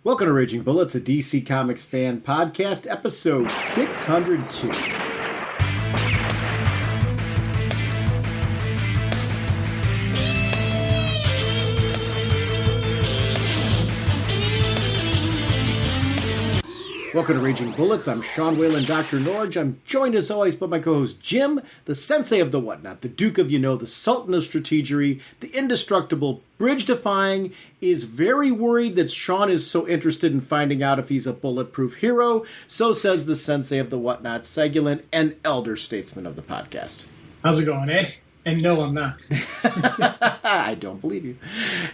Welcome to Raging Bullets, a DC Comics fan podcast, episode 602. Welcome to Raging Bullets. I'm Sean Whalen, drnorge. I'm joined as always by my co-host Jim, the sensei of the whatnot, the Duke of the Sultan of Strategery, the indestructible, bridge-defying, is very worried that Sean is so interested in finding out if he's a bulletproof hero. So says the sensei of the whatnot, Segulent, and elder statesman of the podcast. How's it going, eh? And no, I'm not. I don't believe you.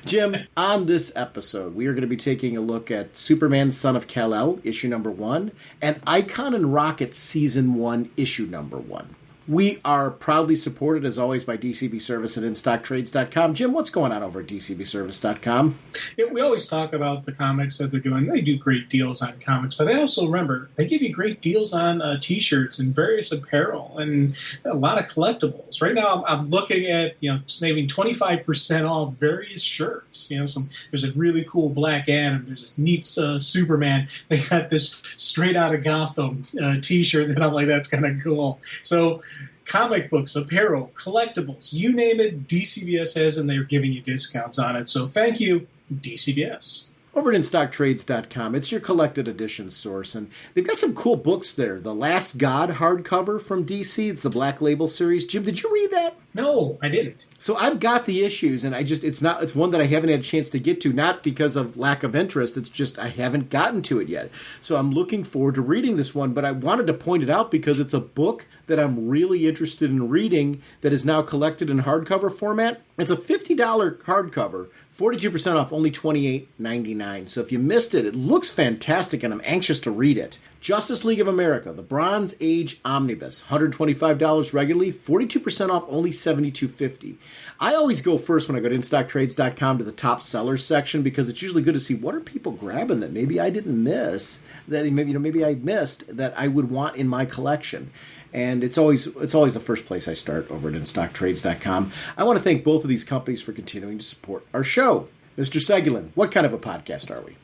Jim, on this episode, we are going to be taking a look at Superman Son of Kal, issue number 1, and Icon and Rocket season 1, issue number 1. We are proudly supported, as always, by DCB Service and InStockTrades.com. Jim, what's going on over at DCBService.com? We always talk about the comics that they're doing. They do great deals on comics, but they also, remember, they give you great deals on T-shirts and various apparel and a lot of collectibles. Right now, I'm looking at, saving 25% off various shirts. There's a really cool Black Adam. There's this neat Superman. They got this straight out of Gotham T-shirt that I'm like, that's kind of cool. So, comic books, apparel, collectibles, you name it, DCBS has, and they're giving you discounts on it. So thank you, DCBS. Over at InStockTrades.com, it's your collected edition source, and they've got some cool books there. The Last God hardcover from DC, it's the Black Label series. Jim, did you read that? No, I didn't. So I've got the issues, and it's one that I haven't had a chance to get to, not because of lack of interest, it's just I haven't gotten to it yet. So I'm looking forward to reading this one, but I wanted to point it out because it's a book that I'm really interested in reading that is now collected in hardcover format. It's a $50 hardcover, 42% off, only $28.99. So if you missed it, it looks fantastic, and I'm anxious to read it. Justice League of America, the Bronze Age Omnibus, $125 regularly, 42% off, only $72.50. I always go first when I go to InStockTrades.com to the top sellers section because it's usually good to see what are people grabbing that maybe I didn't miss, that maybe I missed that I would want in my collection. And it's always the first place I start over at InStockTrades.com. I want to thank both of these companies for continuing to support our show. Mr. Segulent, what kind of a podcast are we?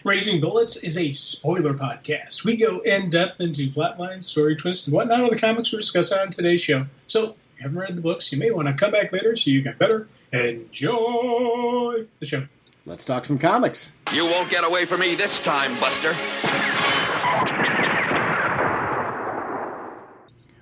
Raging Bullets is a spoiler podcast. We go in-depth into plotlines, story twists, and whatnot of the comics we're discussing on today's show. So, if you haven't read the books, you may want to come back later so you can better enjoy the show. Let's talk some comics. You won't get away from me this time, Buster.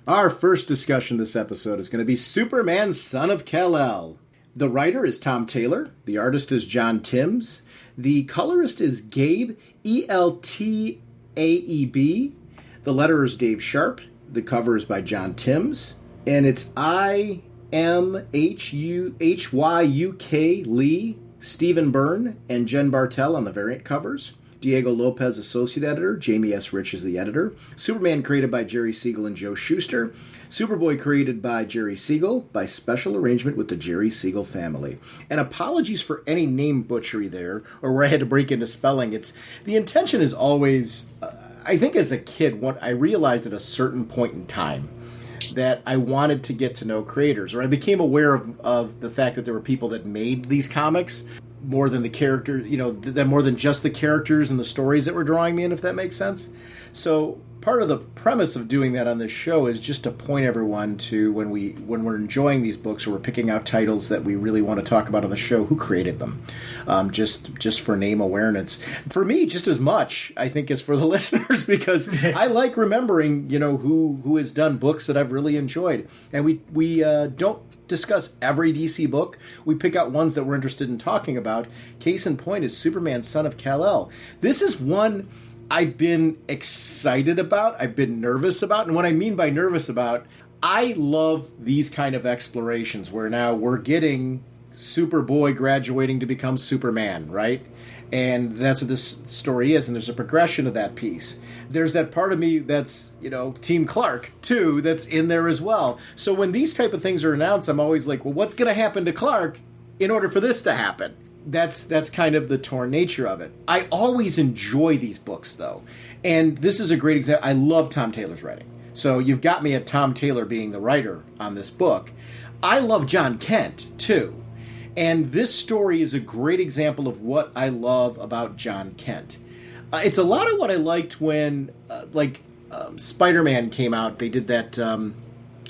Our first discussion this episode is going to be Superman Son of Kal. The writer is Tom Taylor. The artist is John Timms. The colorist is Gabe, Eltaeb. The letterer is Dave Sharp. The cover is by John Timms. And it's IMHYUK Lee, Stephen Byrne, and Jen Bartel on the variant covers. Diego Lopez, associate editor. Jamie S. Rich is the editor. Superman created by Jerry Siegel and Joe Shuster. Superboy created by Jerry Siegel by special arrangement with the Jerry Siegel family. And apologies for any name butchery there, or where I had to break into spelling. The intention is always, I think as a kid, what I realized at a certain point in time that I wanted to get to know creators, or I became aware of the fact that there were people that made these comics more than the character, more than just the characters and the stories that were drawing me in, if that makes sense. So part of the premise of doing that on this show is just to point everyone to when we're enjoying these books or we're picking out titles that we really want to talk about on the show, who created them, just for name awareness. For me, just as much, I think, as for the listeners, because I like remembering, who has done books that I've really enjoyed. And we don't discuss every DC book. We pick out ones that we're interested in talking about. Case in point is Superman Son of Kal. This is one I've been excited about, I've been nervous about, and what I mean by nervous about, I love these kind of explorations where now we're getting Superboy graduating to become Superman, right? And that's what this story is, and there's a progression of that piece. There's that part of me that's, Team Clark, too, that's in there as well. So when these type of things are announced, I'm always like, well, what's going to happen to Clark in order for this to happen? That's kind of the torn nature of it. I always enjoy these books, though. And this is a great example. I love Tom Taylor's writing. So you've got me at Tom Taylor being the writer on this book. I love John Kent, too. And this story is a great example of what I love about John Kent. It's a lot of what I liked when, Spider-Man came out. They did that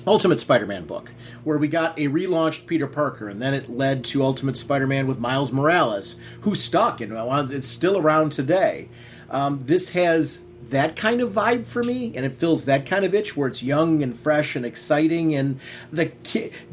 Ultimate Spider-Man book, where we got a relaunched Peter Parker, and then it led to Ultimate Spider-Man with Miles Morales, who stuck, and it's still around today. This has that kind of vibe for me, and it fills that kind of itch where it's young and fresh and exciting, and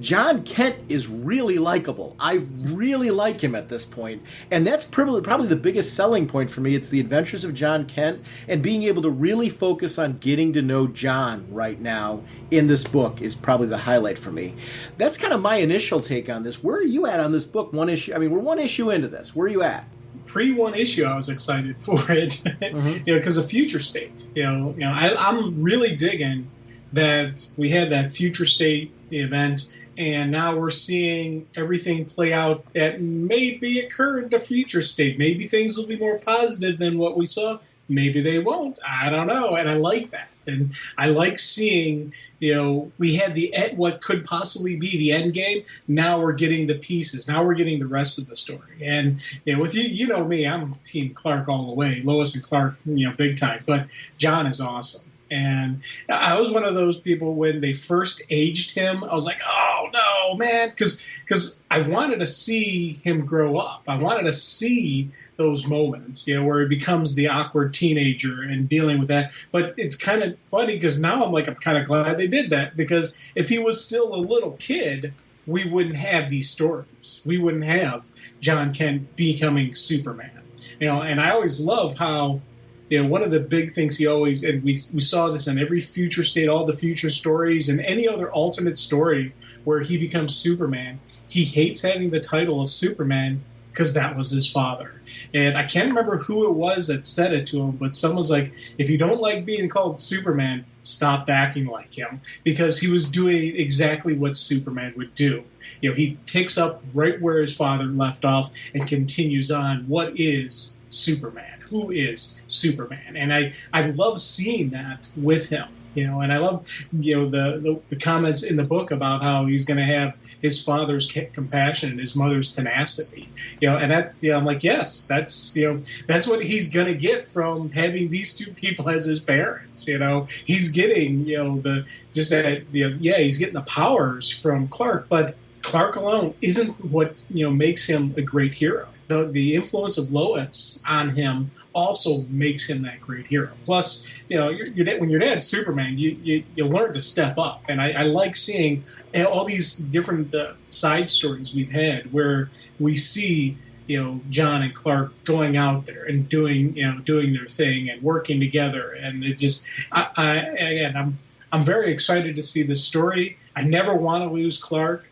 John Kent is really likable. I really like him at this point, and that's probably the biggest selling point for me. It's the adventures of John Kent, and being able to really focus on getting to know John right now in this book is probably the highlight for me. That's kind of my initial take on this. Where are you at on this book? We're one issue into this. Where are you at? Pre-one issue, I was excited for it, Mm-hmm. Because of Future State. I'm really digging that we had that Future State event, and now we're seeing everything play out that maybe occurred to Future State. Maybe things will be more positive than what we saw. Maybe they won't. I don't know, and I like that. And I like seeing, we had what could possibly be the end game. Now we're getting the pieces. Now we're getting the rest of the story. And with you know me, I'm Team Clark all the way. Lois and Clark, big time. But John is awesome. And I was one of those people when they first aged him. I was like, oh no, man, because I wanted to see him grow up. I wanted to see those moments, where he becomes the awkward teenager and dealing with that. But it's kind of funny because now I'm kind of glad they did that, because if he was still a little kid, we wouldn't have these stories. We wouldn't have John Kent becoming Superman. And I always love how, one of the big things he always, and we saw this in every Future State, all the future stories, and any other alternate story where he becomes Superman, he hates having the title of Superman because that was his father. And I can't remember who it was that said it to him, but someone's like, if you don't like being called Superman, stop acting like him, because he was doing exactly what Superman would do. He picks up right where his father left off and continues on. What is Superman? Who is Superman? And I love seeing that with him. And I love, the comments in the book about how he's going to have his father's compassion and his mother's tenacity. And that, I'm like, yes, that's what he's going to get from having these two people as his parents. He's getting, he's getting the powers from Clark, but Clark alone isn't what, makes him a great hero. The influence of Lois on him also makes him that great hero. Plus, when your dad's Superman, you learn to step up. And I like seeing all these different side stories we've had where we see, John and Clark going out there and doing their thing and working together. And it just, I'm very excited to see this story. I never want to lose Clark.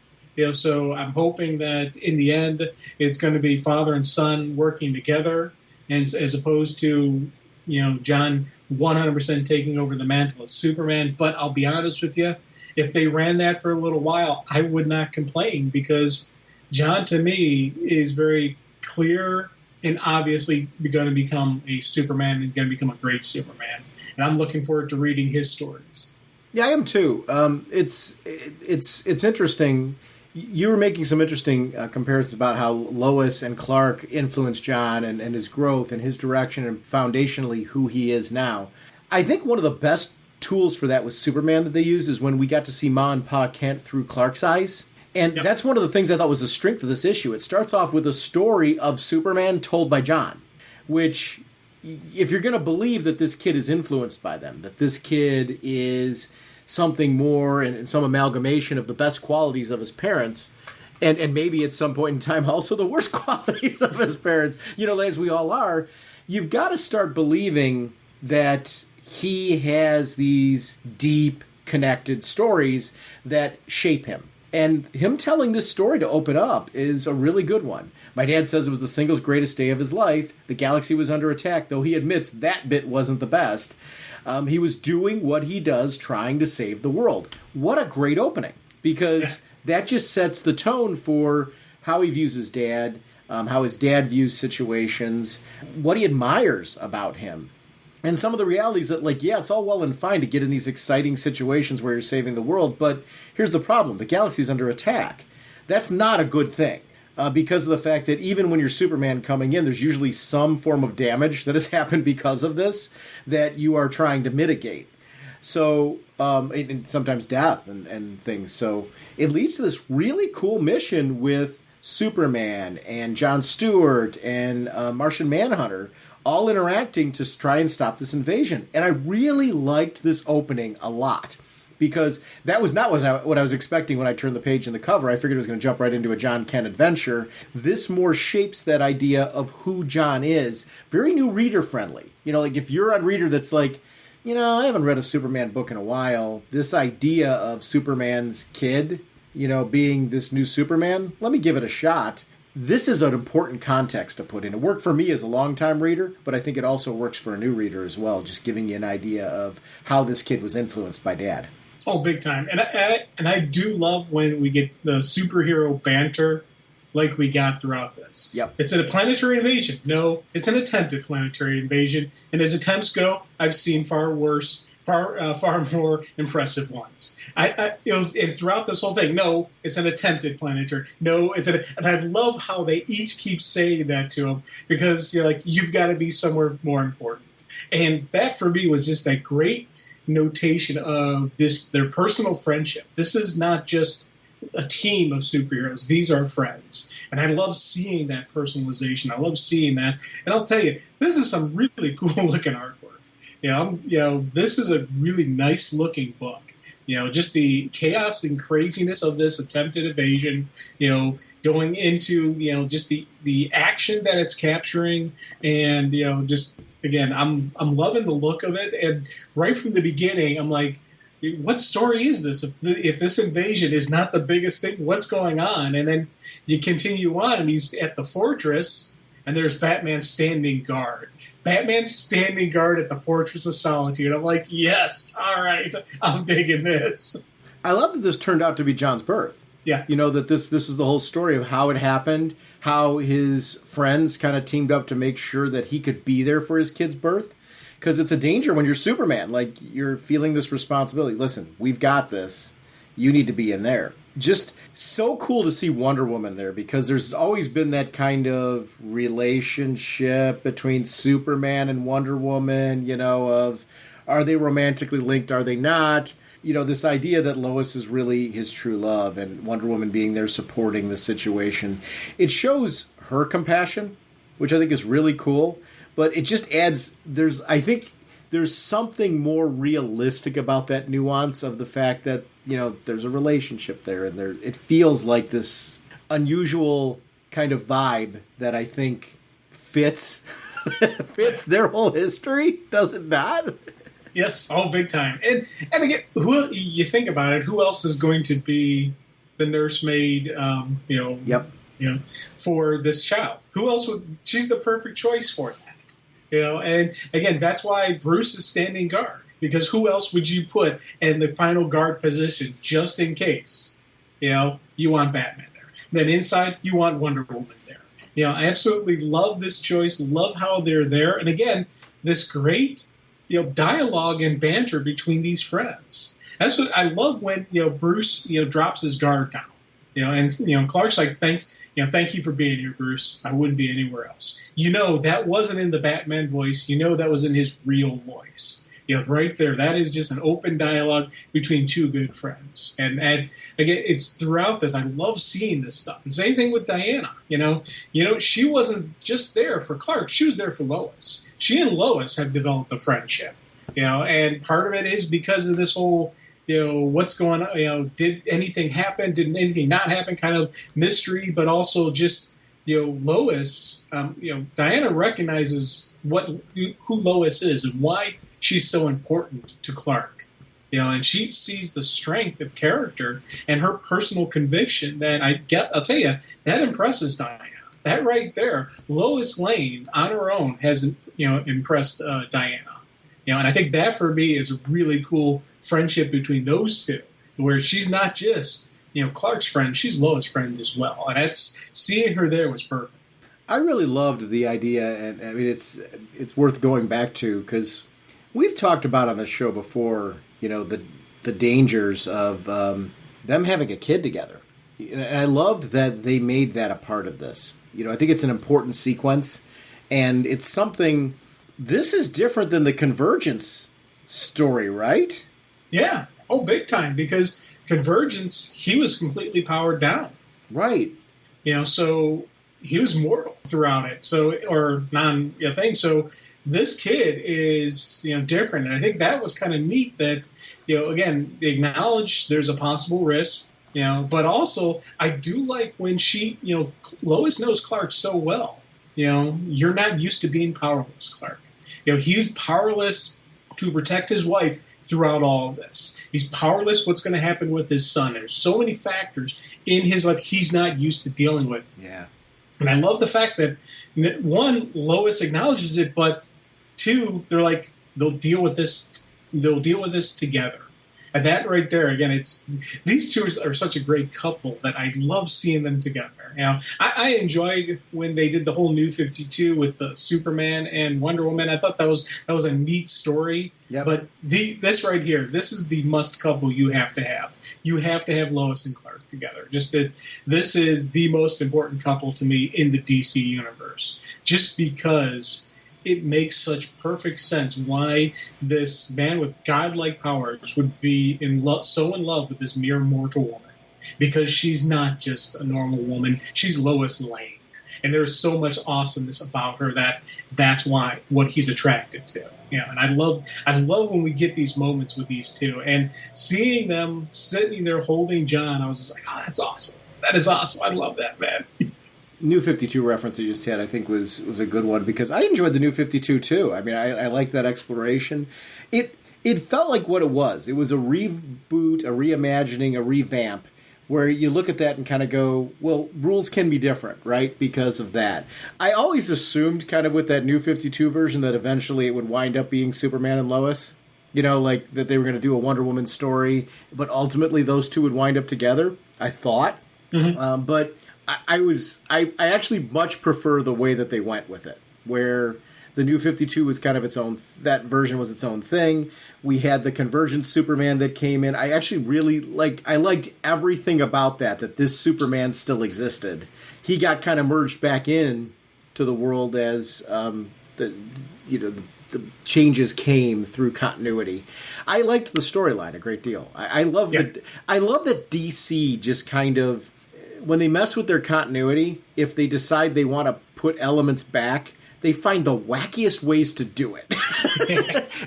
So I'm hoping that in the end, it's going to be father and son working together, and as opposed to, John 100% taking over the mantle of Superman. But I'll be honest with you, if they ran that for a little while, I would not complain, because John, to me, is very clear and obviously going to become a Superman and going to become a great Superman. And I'm looking forward to reading his stories. Yeah, I am too. It's interesting. You were making some interesting comparisons about how Lois and Clark influenced John and his growth and his direction and foundationally who he is now. I think one of the best tools for that with Superman that they used is when we got to see Ma and Pa Kent through Clark's eyes. And That's one of the things I thought was the strength of this issue. It starts off with a story of Superman told by John, which, if you're going to believe that this kid is influenced by them, that this kid is something more and some amalgamation of the best qualities of his parents, and maybe at some point in time also the worst qualities of his parents, as we all are, you've got to start believing that he has these deep, connected stories that shape him. And him telling this story to open up is a really good one. My dad says it was the single greatest day of his life. The galaxy was under attack, though he admits that bit wasn't the best. He was doing what he does, trying to save the world. What a great opening, because that just sets the tone for how he views his dad, how his dad views situations, what he admires about him, and some of the realities that, it's all well and fine to get in these exciting situations where you're saving the world, but here's the problem. The galaxy's under attack. That's not a good thing. because of the fact that even when you're Superman coming in, there's usually some form of damage that has happened because of this that you are trying to mitigate. So, and sometimes death and things. So it leads to this really cool mission with Superman and Jon Stewart and Martian Manhunter all interacting to try and stop this invasion. And I really liked this opening a lot. Because that was not what I was expecting when I turned the page in the cover. I figured it was going to jump right into a John Kent adventure. This more shapes that idea of who John is. Very new reader friendly. Like if you're a reader that's like, I haven't read a Superman book in a while. This idea of Superman's kid, being this new Superman, let me give it a shot. This is an important context to put in. It worked for me as a longtime reader, but I think it also works for a new reader as well, just giving you an idea of how this kid was influenced by Dad. Oh, big time. And I do love when we get the superhero banter like we got throughout this. Yep. It's a planetary invasion. No, it's an attempted planetary invasion. And as attempts go, I've seen far worse, far more impressive ones. And throughout this whole thing, no, it's an attempted planetary. No, and I love how they each keep saying that to him because you've got to be somewhere more important. And that for me was just that great notation of their personal friendship. This is not just a team of superheroes. These are friends. And I love seeing that personalization. I love seeing that. And I'll tell you, this is some really cool looking artwork. This is a really nice looking book. Just the chaos and craziness of this attempted invasion, going into, just the action that it's capturing and, just, again, I'm loving the look of it. And right from the beginning, I'm like, what story is this? If this invasion is not the biggest thing, what's going on? And then you continue on, and he's at the fortress, and there's Batman standing guard. Batman's standing guard at the Fortress of Solitude. I'm like, yes, all right, I'm digging this. I love that this turned out to be John's birth. Yeah. That this is the whole story of how it happened, how his friends kind of teamed up to make sure that he could be there for his kid's birth. Because it's a danger when you're Superman. Like, you're feeling this responsibility. Listen, we've got this. You need to be in there. Just so cool to see Wonder Woman there, because there's always been that kind of relationship between Superman and Wonder Woman, of are they romantically linked, are they not? This idea that Lois is really his true love and Wonder Woman being there supporting the situation. It shows her compassion, which I think is really cool. But it just adds, I think there's something more realistic about that nuance of the fact that, there's a relationship there, and it feels like this unusual kind of vibe that I think fits their whole history, does it not? Yes, all big time. And again, you think about it, who else is going to be the nursemaid, Yep. For this child? Who else she's the perfect choice for that. And again, that's why Bruce is standing guard, because who else would you put in the final guard position just in case? You want Batman there. Then inside, you want Wonder Woman there. I absolutely love this choice, love how they're there. And again, this great, dialogue and banter between these friends. That's what I love when, Bruce, drops his guard down. And Clark's like, thank you for being here, Bruce. I wouldn't be anywhere else. That wasn't in the Batman voice. That was in his real voice. Right there. That is just an open dialogue between two good friends. And again, it's throughout this. I love seeing this stuff. And same thing with Diana. She wasn't just there for Clark. She was there for Lois. She and Lois have developed a friendship. And part of it is because of this whole what's going on, did anything happen, did anything not happen kind of mystery, but also just, Lois, Diana recognizes who Lois is and why she's so important to Clark, and she sees the strength of character and her personal conviction that I'll tell you, that impresses Diana. That right there, Lois Lane on her own has, impressed Diana. And I think that for me is a really cool friendship between those two, where she's not just, Clark's friend, she's Lois' friend as well. And seeing her there was perfect. I really loved the idea, and I mean, it's worth going back to, because we've talked about on the show before, the dangers of them having a kid together. And I loved that they made that a part of this. I think it's an important sequence, and it's something. This is different than the Convergence story, right? Yeah. Oh, big time. Because Convergence, he was completely powered down. Right. So he was mortal throughout it. So, or thing. So this kid is, different. And I think that was kind of neat that, again, they acknowledge there's a possible risk, but also I do like when she, Lois knows Clark so well. You're not used to being powerless, Clark. He's powerless to protect his wife throughout all of this. He's powerless what's going to happen with his son. There's so many factors in his life he's not used to dealing with. Yeah. And I love the fact that, one, Lois acknowledges it, but two, they're like, they'll deal with this together. And that right there, again, these two are such a great couple that I love seeing them together. I enjoyed when they did the whole New 52 with Superman and Wonder Woman. I thought that was a neat story. Yep. But this right here, this is the must couple you have to have. You have to have Lois and Clark together. Just that this is the most important couple to me in the DC universe. Just because it makes such perfect sense why this man with godlike powers would be so in love with this mere mortal woman. Because she's not just a normal woman. She's Lois Lane. And there's so much awesomeness about her that's what he's attracted to. And I love when we get these moments with these two. And seeing them sitting there holding John, I was just like, oh, that's awesome. That is awesome. I love that, man. New 52 reference you just had, I think, was a good one because I enjoyed the New 52 too. I mean, I like that exploration. It felt like what it was. It was a reboot, a reimagining, a revamp, where you look at that and kind of go, well, rules can be different, right, because of that. I always assumed kind of with that New 52 version that eventually it would wind up being Superman and Lois, like that they were going to do a Wonder Woman story, but ultimately those two would wind up together, I thought. Mm-hmm. But I actually much prefer the way that they went with it, where the New 52 was kind of its own, that version was its own thing. We had the Convergence Superman that came in. I actually really liked everything about that this Superman still existed. He got kind of merged back in to the world as the changes came through continuity. I liked the storyline a great deal. I love that DC just kind of, when they mess with their continuity, if they decide they want to put elements back, they find the wackiest ways to do it.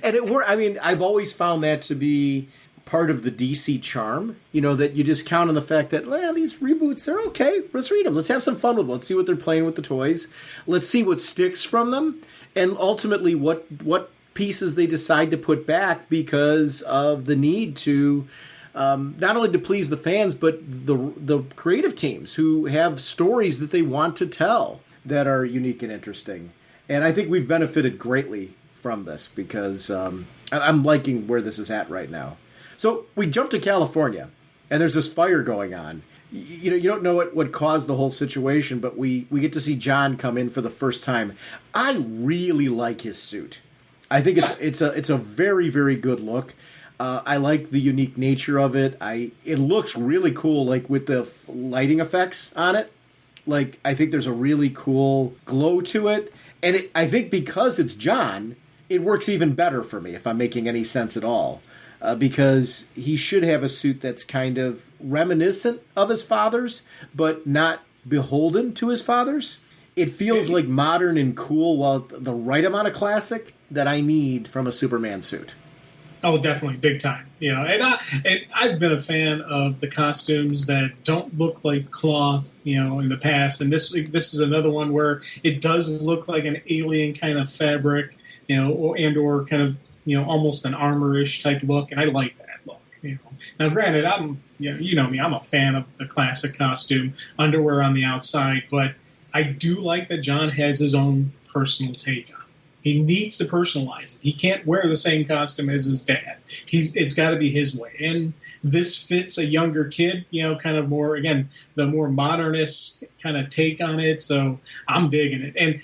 And it worked. I mean, I've always found that to be part of the DC charm, that you just count on the fact that, these reboots, they're okay. Let's read them. Let's have some fun with them. Let's see what they're playing with the toys. Let's see what sticks from them. And ultimately what pieces they decide to put back because of the need to not only to please the fans, but the creative teams who have stories that they want to tell that are unique and interesting. And I think we've benefited greatly from this because I'm liking where this is at right now. So we jump to California, and there's this fire going on. You don't know what caused the whole situation, but we get to see John come in for the first time. I really like his suit. I think it's a very, very good look. I like the unique nature of it. It looks really cool, like with the lighting effects on it. Like, I think there's a really cool glow to it. And I think because it's John, it works even better for me, if I'm making any sense at all. Because he should have a suit that's kind of reminiscent of his father's, but not beholden to his father's. It feels like modern and cool, while the right amount of classic that I need from a Superman suit. Oh, definitely, big time. And I've been a fan of the costumes that don't look like cloth, in the past. And this is another one where it does look like an alien kind of fabric, or kind of, almost an armor-ish type look. And I like that look. Now, granted, I'm me, I'm a fan of the classic costume, underwear on the outside, but I do like that John has his own personal take on it. He needs to personalize it. He can't wear the same costume as his dad. It's got to be his way. And this fits a younger kid, kind of more, again, the more modernist kind of take on it. So I'm digging it. And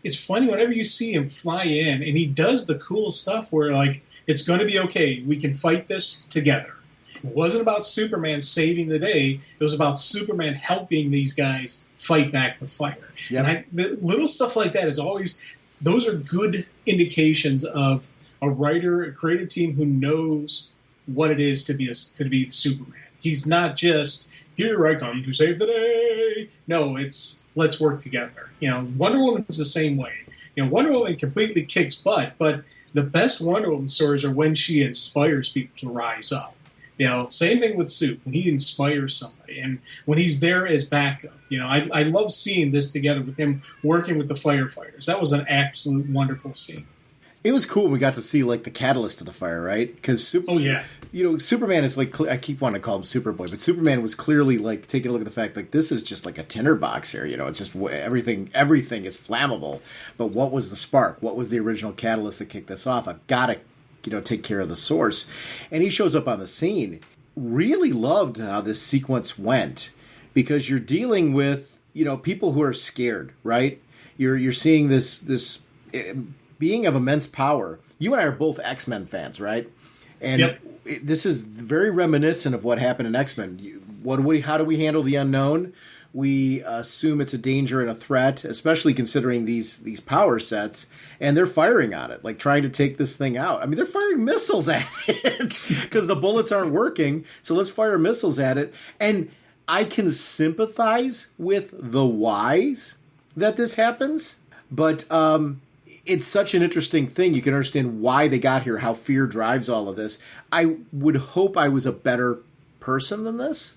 it's funny whenever you see him fly in, and he does the cool stuff where, like, it's going to be okay. We can fight this together. It wasn't about Superman saving the day. It was about Superman helping these guys fight back the fire. Yep. And the little stuff like that is always, those are good indications of a writer, a creative team who knows what it is to be Superman. He's not just, here I come to save the day. No, it's let's work together. Wonder Woman is the same way. Wonder Woman completely kicks butt, but the best Wonder Woman stories are when she inspires people to rise up. Same thing with Soup, when he inspires somebody and when he's there as backup. I love seeing this together with him working with the firefighters. That was an absolute wonderful scene. It was cool. We got to see like the catalyst of the fire, right? Because Superman is like, I keep wanting to call him Superboy, but Superman was clearly like taking a look at the fact like this is just like a tinderbox here. It's just everything is flammable. But what was the spark? What was the original catalyst that kicked this off? I've got to take care of the source. And he shows up on the scene. Really loved how this sequence went because you're dealing with, people who are scared, right? You're seeing this being of immense power. You and I are both X-Men fans, right? And yep. This is very reminiscent of what happened in X-Men. How do we handle the unknown? We assume it's a danger and a threat, especially considering these power sets, and they're firing on it, like trying to take this thing out. I mean, they're firing missiles at it because the bullets aren't working, so let's fire missiles at it. And I can sympathize with the whys that this happens, but it's such an interesting thing. You can understand why they got here, how fear drives all of this. I would hope I was a better person than this.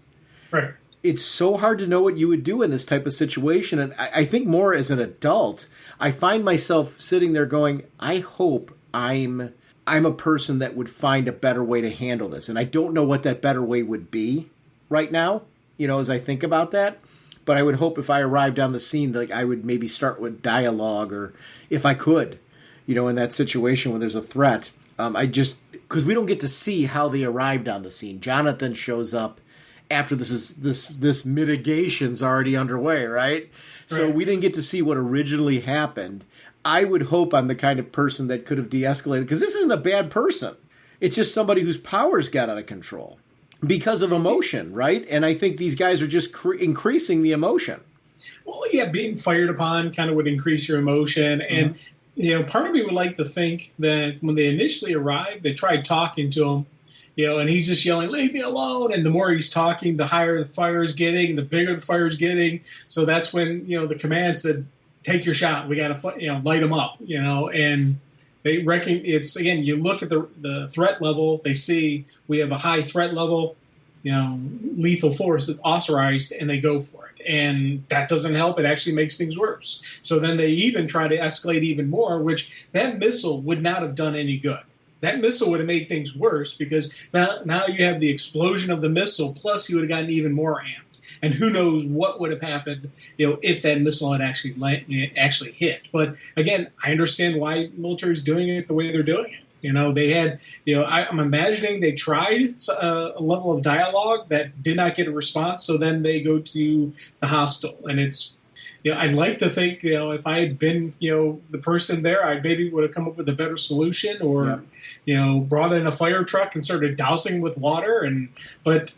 Right. It's so hard to know what you would do in this type of situation. And I think more as an adult, I find myself sitting there going, I hope I'm a person that would find a better way to handle this. And I don't know what that better way would be right now, as I think about that. But I would hope if I arrived on the scene, like I would maybe start with dialogue, or if I could, in that situation when there's a threat. Because we don't get to see how they arrived on the scene. Jonathan shows up after this mitigation's already underway, right? So we didn't get to see what originally happened. I would hope I'm the kind of person that could have de-escalated, because this isn't a bad person. It's just somebody whose powers got out of control because of emotion, right? And I think these guys are just increasing the emotion. Well, yeah, being fired upon kind of would increase your emotion. And, part of me would like to think that when they initially arrived, they tried talking to him, and he's just yelling, leave me alone. And the more he's talking, the higher the fire is getting, the bigger the fire is getting. So that's when, the command said, take your shot. We got to, light them up, and they reckon it's, again, you look at the threat level, they see we have a high threat level, lethal force is authorized, and they go for it. And that doesn't help. It actually makes things worse. So then they even try to escalate even more, which that missile would not have done any good. That missile would have made things worse, because now you have the explosion of the missile, plus he would have gotten even more amped. And who knows what would have happened, if that missile had actually hit. But again, I understand why the military is doing it the way they're doing it. They had, I'm imagining they tried a level of dialogue that did not get a response. So then they go to the hostile, and it's, I'd like to think, if I had been, the person there, I maybe would have come up with a better solution, or, brought in a fire truck and started dousing with water. But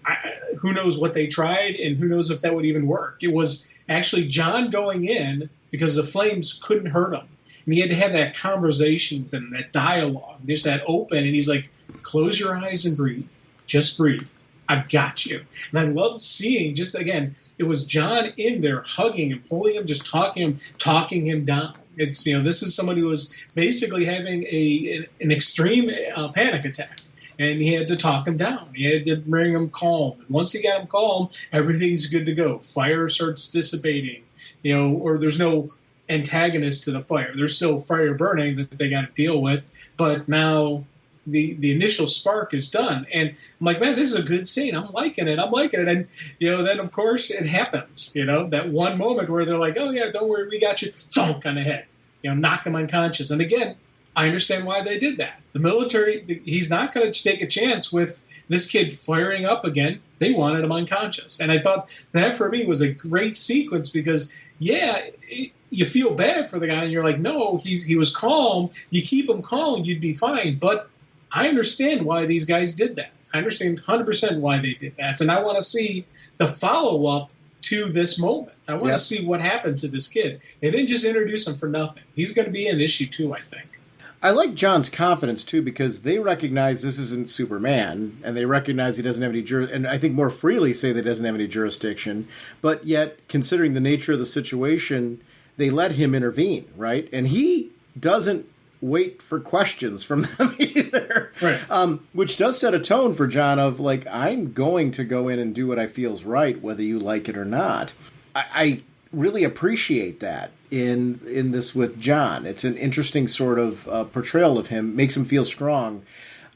who knows what they tried, and who knows if that would even work. It was actually John going in because the flames couldn't hurt him. And he had to have that conversation with them, that dialogue, just that open. And he's like, close your eyes and breathe. Just breathe. I've got you. And I loved seeing, just again, it was John in there hugging him, pulling him, just talking him down. It's, this is somebody who was basically having an extreme panic attack. And he had to talk him down. He had to bring him calm. And once he got him calm, everything's good to go. Fire starts dissipating, or there's no antagonist to the fire. There's still fire burning that they got to deal with, but now the initial spark is done. And I'm like, man, this is a good scene. I'm liking it. And, then of course it happens, that one moment where they're like, oh yeah, don't worry, we got you, thunk on the head, knock him unconscious. And again, I understand why they did that. The military, he's not going to take a chance with this kid firing up again. They wanted him unconscious. And I thought that for me was a great sequence, because you feel bad for the guy, and you're like, no, he was calm. You keep him calm, you'd be fine. But I understand why these guys did that. I understand 100% why they did that. And I want to see the follow-up to this moment. I want to see what happened to this kid. They didn't just introduce him for nothing. He's going to be an issue, too, I think. I like John's confidence, too, because they recognize this isn't Superman, and they recognize he doesn't have any and I think more freely say that he doesn't have any jurisdiction, but yet, considering the nature of the situation, they let him intervene, right? And he doesn't wait for questions from them either, right. Which does set a tone for John of, like, I'm going to go in and do what I feel's right, whether you like it or not. I really appreciate that in this with John. It's an interesting sort of portrayal of him, makes him feel strong.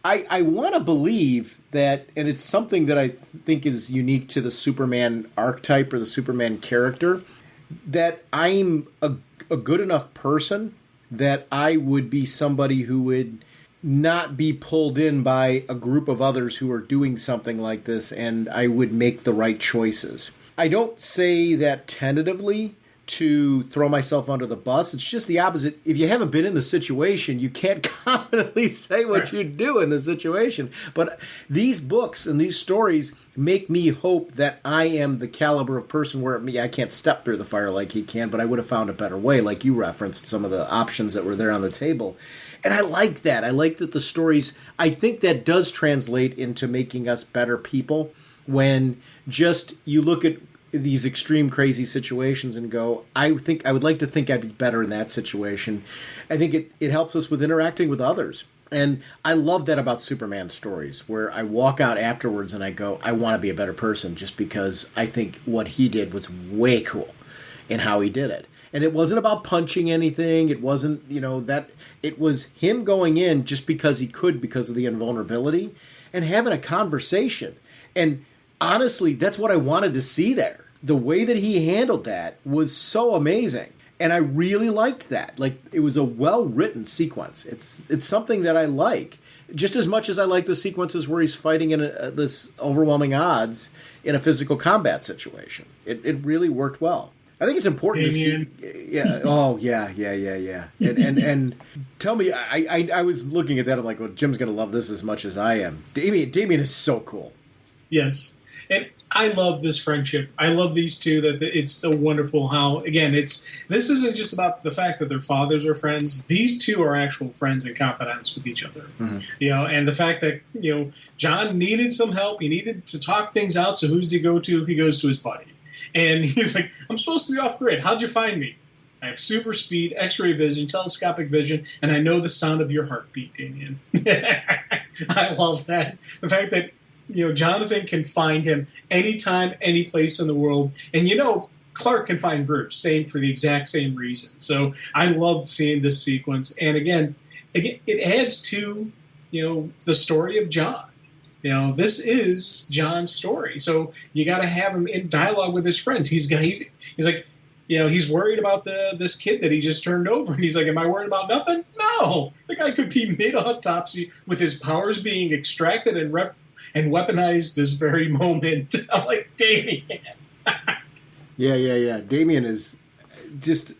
I want to believe that, and it's something that I think is unique to the Superman archetype or the Superman character, that I'm a good enough person that I would be somebody who would not be pulled in by a group of others who are doing something like this, and I would make the right choices. I don't say that tentatively to throw myself under the bus. It's just the opposite. If you haven't been in the situation, you can't confidently say what you'd do in the situation. But these books and these stories make me hope that I am the caliber of person where I can't step through the fire like he can, but I would have found a better way, like you referenced some of the options that were there on the table. And I like that. I like that the stories, I think that does translate into making us better people when just you look at these extreme crazy situations and go, I would like to think I'd be better in that situation. I think it helps us with interacting with others. And I love that about Superman stories, where I walk out afterwards and I go, I want to be a better person, just because I think what he did was way cool in how he did it. And it wasn't about punching anything. It wasn't, that it was him going in just because he could, because of the invulnerability, and having a conversation. And honestly, that's what I wanted to see there. The way that he handled that was so amazing. And I really liked that. Like, it was a well-written sequence. It's something that I like, just as much as I like the sequences where he's fighting in this overwhelming odds in a physical combat situation. It really worked well. I think it's important Damien. to see. Yeah. Oh, yeah. And tell me, I was looking at that. I'm like, well, Jim's going to love this as much as I am. Damien is so cool. Yes. And I love this friendship. I love these two. That it's so wonderful how, again, this isn't just about the fact that their fathers are friends. These two are actual friends and confidants with each other. Mm-hmm. And the fact that, John needed some help. He needed to talk things out. So who's he go to? He goes to his buddy. And he's like, I'm supposed to be off grid. How'd you find me? I have super speed, X-ray vision, telescopic vision, and I know the sound of your heartbeat, Damien. I love that. The fact that, Jonathan can find him anytime, any place in the world. And, Clark can find Bruce, same for the exact same reason. So I loved seeing this sequence. And again, it adds to, the story of John. This is John's story. So you got to have him in dialogue with his friends. He's like, he's worried about this kid that he just turned over. And he's like, am I worried about nothing? No. The guy could be mid-autopsy with his powers being extracted and weaponized this very moment. I'm like, Damien. Yeah. Damien is just...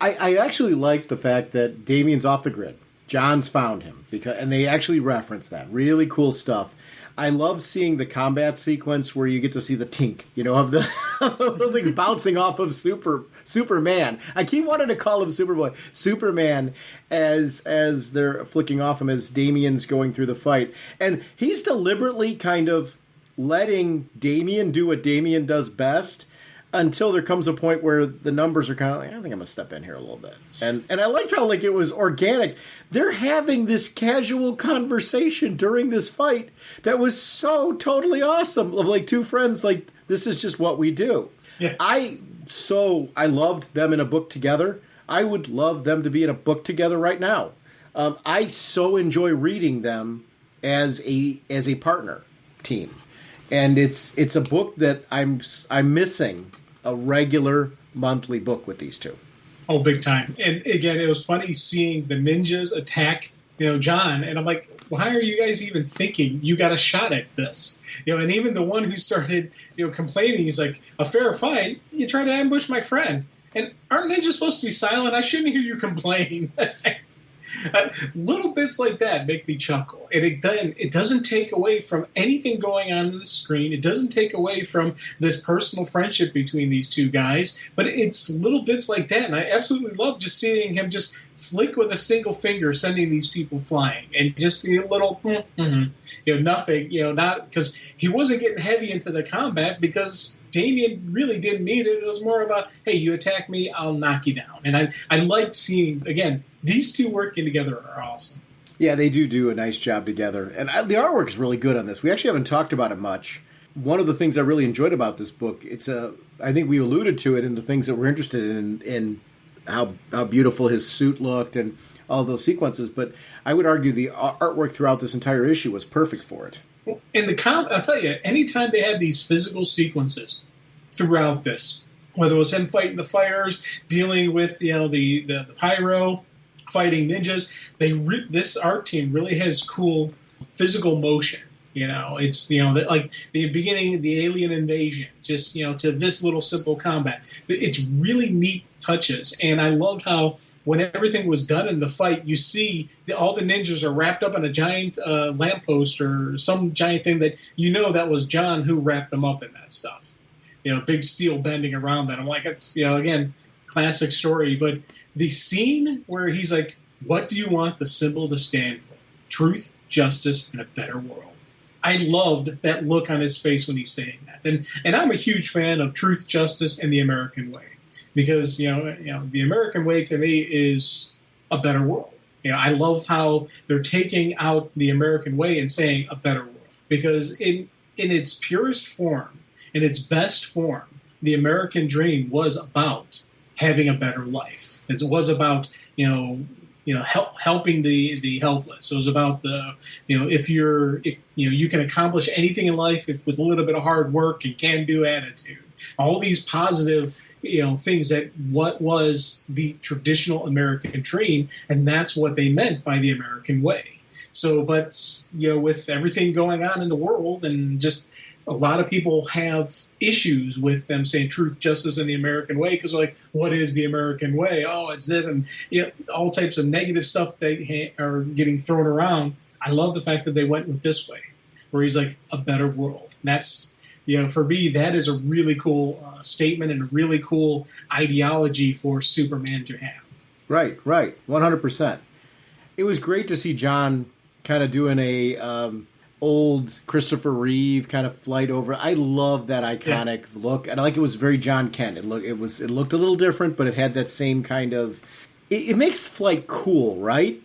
I actually like the fact that Damien's off the grid. John's found him, and they actually reference that. Really cool stuff. I love seeing the combat sequence where you get to see the tink, of the things bouncing off of Superman. I keep wanting to call him Superman, as they're flicking off him as Damien's going through the fight. And he's deliberately kind of letting Damien do what Damien does best, until there comes a point where the numbers are kind of like, I think I'm going to step in here a little bit. And I liked how, it was organic. They're having this casual conversation during this fight that was so totally awesome. Of, two friends, this is just what we do. Yeah. I loved them in a book together. I would love them to be in a book together right now. I so enjoy reading them as a partner team. And it's a book that I'm missing a regular monthly book with these two. Oh, big time. And again, it was funny seeing the ninjas attack, John. And I'm like, why are you guys even thinking you got a shot at this? And even the one who started, complaining, he's like, a fair fight? You try to ambush my friend. And aren't ninjas supposed to be silent? I shouldn't hear you complain. Little bits like that make me chuckle. And it doesn't take away from anything going on the screen. It doesn't take away from this personal friendship between these two guys. But it's little bits like that. And I absolutely love just seeing him just flick with a single finger, sending these people flying. And just a little, nothing, not because he wasn't getting heavy into the combat because Damien really didn't need it. It was more about, hey, you attack me, I'll knock you down. And I like seeing, again, these two working together are awesome. Yeah, they do a nice job together. And the artwork is really good on this. We actually haven't talked about it much. One of the things I really enjoyed about this book, I think we alluded to it in the things that we're interested in how beautiful his suit looked and all those sequences. But I would argue the artwork throughout this entire issue was perfect for it. In the I'll tell you, anytime they had these physical sequences throughout this, whether it was him fighting the fires, dealing with the pyro, fighting ninjas, this art team really has cool physical motion. It's like the beginning of the alien invasion, just to this little simple combat. It's really neat touches, and I loved how when everything was done in the fight, you see all the ninjas are wrapped up in a giant lamppost or some giant thing that that was John who wrapped them up in that stuff. Big steel bending around that. I'm like, it's again, classic story. But the scene where he's like, "What do you want the symbol to stand for? Truth, justice, and a better world." I loved that look on his face when he's saying that. And I'm a huge fan of truth, justice, and the American way. Because, the American way to me is a better world. I love how they're taking out the American way and saying a better world. Because in its purest form, in its best form, the American dream was about having a better life. It was about, helping the helpless. It was about if you can accomplish anything in life with a little bit of hard work and can-do attitude. All these positive things that what was the traditional American dream, and that's what they meant by the American way. So, but with everything going on in the world, and just a lot of people have issues with them saying truth, justice, and the American way, because like, what is the American way? Oh, it's this, and all types of negative stuff that are getting thrown around. I love the fact that they went with this way, where he's like a better world. And that's for me, that is a really cool statement and a really cool ideology for Superman to have. Right, 100%. It was great to see John kind of doing a old Christopher Reeve kind of flight over. I love that iconic look, and I like it was very John Kent. It looked a little different, but it had that same kind of. It makes flight cool, right?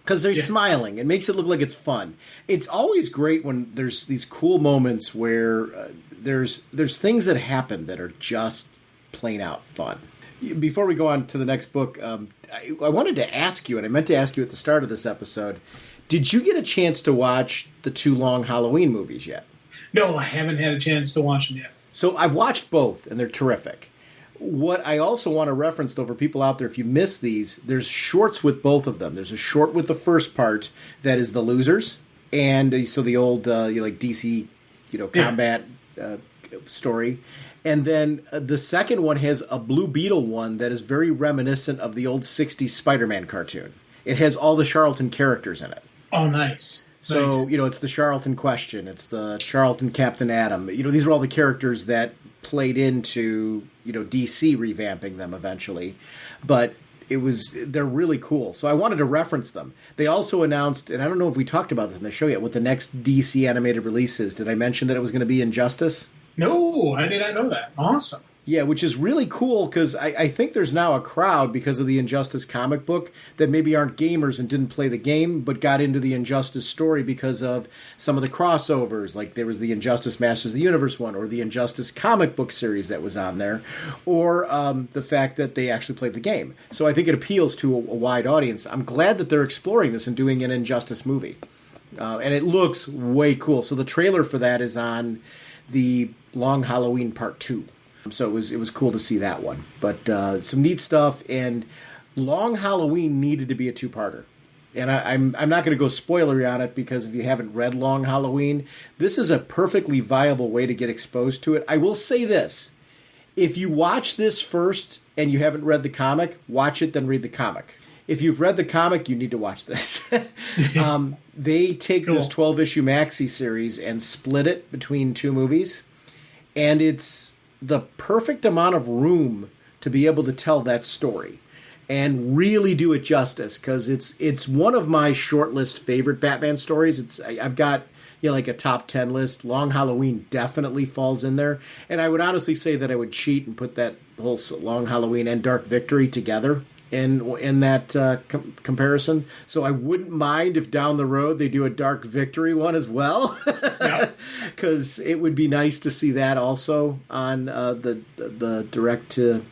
Because they're smiling. It makes it look like it's fun. It's always great when there's these cool moments where there's things that happen that are just plain out fun. Before we go on to the next book, I wanted to ask you, and I meant to ask you at the start of this episode, did you get a chance to watch the 2 Long Halloween movies yet? No, I haven't had a chance to watch them yet. So I've watched both, and they're terrific. What I also want to reference, though, for people out there, if you miss these, there's shorts with both of them. There's a short with the first part that is the losers, and so the old like DC, combat story. And then the second one has a Blue Beetle one that is very reminiscent of the old 60s Spider-Man cartoon. It has all the Charlton characters in it. Oh, nice. So, nice. It's the Charlton Question. It's the Charlton Captain Atom. These are all the characters that played into, DC revamping them eventually. But they're really cool. So I wanted to reference them. They also announced, and I don't know if we talked about this in the show yet, what the next DC animated release is. Did I mention that it was going to be Injustice? No, I did not know that. Awesome. Yeah, which is really cool because I think there's now a crowd because of the Injustice comic book that maybe aren't gamers and didn't play the game but got into the Injustice story because of some of the crossovers. Like there was the Injustice Masters of the Universe one or the Injustice comic book series that was on there, or the fact that they actually played the game. So I think it appeals to a wide audience. I'm glad that they're exploring this and doing an Injustice movie. And it looks way cool. So the trailer for that is on the Long Halloween Part 2. So it was cool to see that one. But some neat stuff, and Long Halloween needed to be a 2-parter. And I'm not going to go spoilery on it because if you haven't read Long Halloween, this is a perfectly viable way to get exposed to it. I will say this. If you watch this first and you haven't read the comic, watch it, then read the comic. if you've read the comic, you need to watch this. They take this 12-issue maxi series and split it between two movies, and it's the perfect amount of room to be able to tell that story and really do it justice, because it's one of my short list favorite Batman stories. I've got like a top 10 list. Long Halloween definitely falls in there, and I would honestly say that I would cheat and put that whole Long Halloween and Dark Victory together in that comparison. So I wouldn't mind if down the road they do a Dark Victory one as well, because it would be nice to see that also on the direct to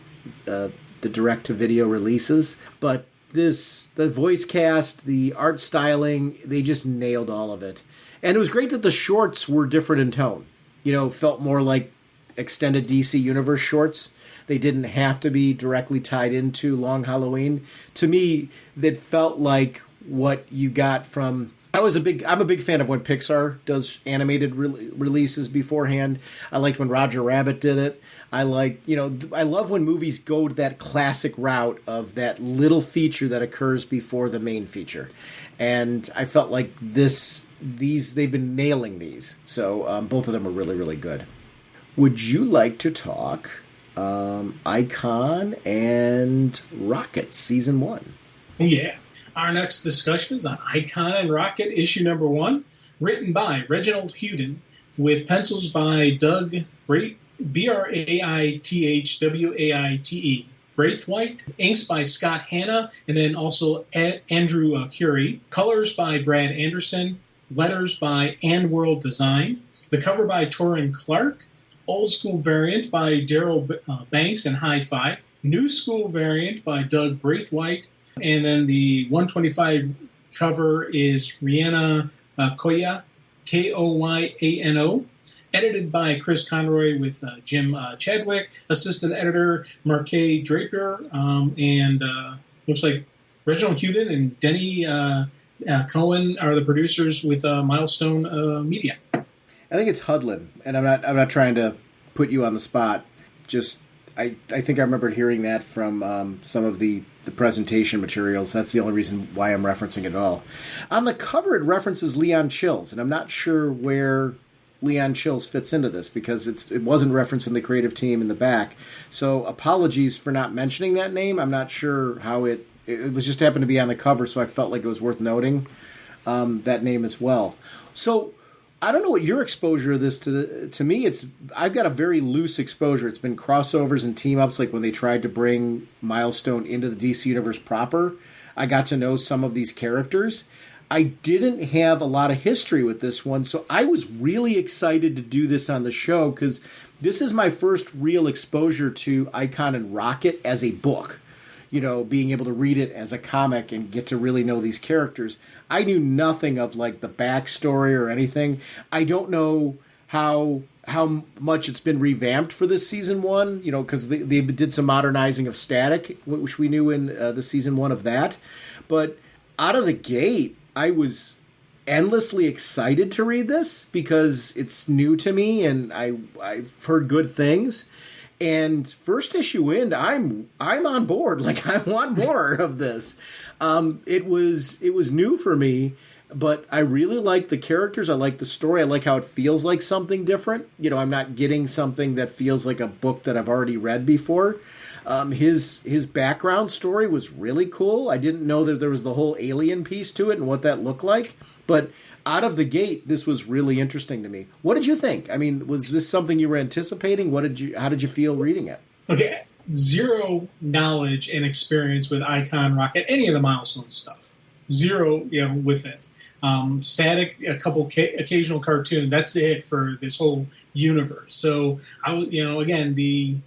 video releases. But the voice cast, the art styling, they just nailed all of it. And it was great that the shorts were different in tone. Felt more like extended DC Universe shorts. They didn't have to be directly tied into Long Halloween. To me, that felt like what you got from... I'm a big fan of when Pixar does animated releases beforehand. I liked when Roger Rabbit did it. I love when movies go to that classic route of that little feature that occurs before the main feature. And I felt like they've been nailing these. So both of them are really, really good. Would you like to talk Icon and Rocket Season 1? Yeah. Our next discussion is on Icon and Rocket Issue Number 1, written by Reginald Hewden, with pencils by Doug Braithwaite, Braithwaite, inks by Scott Hanna, and then also Andrew Curie, colors by Brad Anderson, letters by And World Design, the cover by Torrin Clark, old school variant by Daryl Banks and Hi-Fi, new school variant by Doug Braithwaite, and then the 125 cover is Rihanna Koyano, Koyano, edited by Chris Conroy with Jim Chadwick, assistant editor Marquet Draper, and looks like Reginald Hewden and Denny Cohen are the producers with Milestone Media. I think it's Hudlin, and I'm not trying to put you on the spot. Just I think I remember hearing that from some of the presentation materials. That's the only reason why I'm referencing it at all. On the cover, it references Leon Chills, and I'm not sure where Leon Chills fits into this, because it wasn't referenced in the creative team in the back. So apologies for not mentioning that name. I'm not sure how it was just happened to be on the cover, so I felt like it was worth noting that name as well. So I don't know what your exposure of this to me. I've got a very loose exposure. It's been crossovers and team ups, like when they tried to bring Milestone into the DC Universe proper. I got to know some of these characters. I didn't have a lot of history with this one, so I was really excited to do this on the show, because this is my first real exposure to Icon and Rocket as a book. Being able to read it as a comic and get to really know these characters. I knew nothing of like the backstory or anything. I don't know how much it's been revamped for this season 1, because they did some modernizing of Static, which we knew in the season 1 of that. But out of the gate, I was endlessly excited to read this because it's new to me and I've heard good things. And first issue in, I'm on board. Like, I want more of this. It was new for me, but I really like the characters. I like the story. I like how it feels like something different. I'm not getting something that feels like a book that I've already read before. His background story was really cool. I didn't know that there was the whole alien piece to it and what that looked like, but out of the gate, this was really interesting to me. What did you think? I mean, was this something you were anticipating? How did you feel reading it? Okay, zero knowledge and experience with Icon, Rocket, any of the Milestone stuff. Zero, with it. Static, a couple occasional cartoon. That's it for this whole universe. So again, the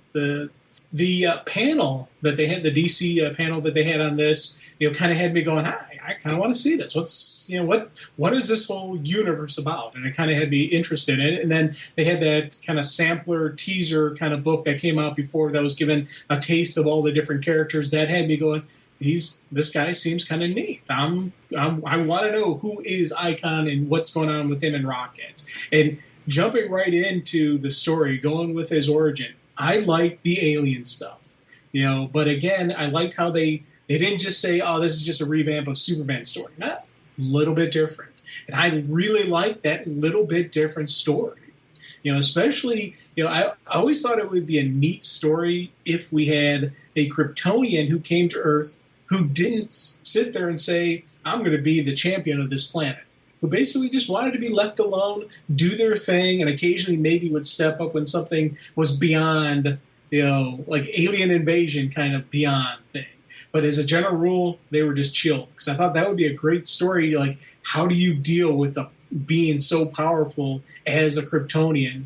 panel that they had, the DC panel that they had on this, kind of had me going, I kind of want to see this. What is this whole universe about? And it kind of had me interested in it. And then they had that kind of sampler teaser kind of book that came out before that was given a taste of all the different characters. That had me going, this guy seems kind of neat. I want to know who is Icon and what's going on with him and Rocket. And jumping right into the story, going with his origin, I like the alien stuff, but again, I liked how they They didn't just say, oh, this is just a revamp of Superman's story. No, a little bit different. And I really like that little bit different story. Especially, I always thought it would be a neat story if we had a Kryptonian who came to Earth who didn't sit there and say, I'm going to be the champion of this planet, who basically just wanted to be left alone, do their thing, and occasionally maybe would step up when something was beyond, like alien invasion kind of beyond thing. But as a general rule, they were just chilled. Because I thought that would be a great story. Like, how do you deal with being so powerful as a Kryptonian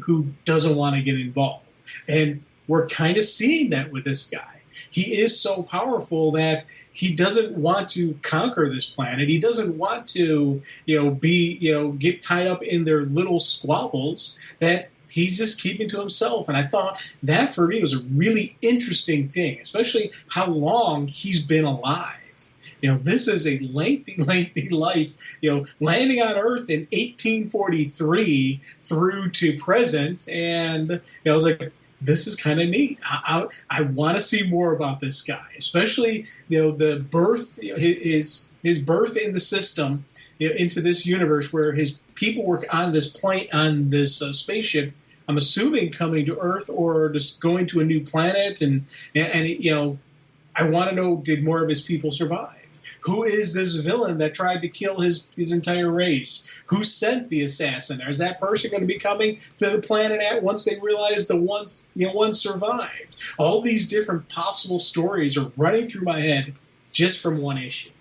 who doesn't want to get involved? And we're kind of seeing that with this guy. He is so powerful that he doesn't want to conquer this planet. He doesn't want to, get tied up in their little squabbles, that he's just keeping to himself. And I thought that for me was a really interesting thing, especially how long he's been alive. This is a lengthy life, landing on Earth in 1843 through to present. And I was like, this is kind of neat. I want to see more about this guy, especially, the birth, his birth in the system, into this universe where his people were on this plane, on this spaceship, I'm assuming coming to Earth or just going to a new planet. And I want to know, did more of his people survive? Who is this villain that tried to kill his entire race? Who sent the assassin? Is that person going to be coming to the planet once they realize the one survived? All these different possible stories are running through my head just from one issue.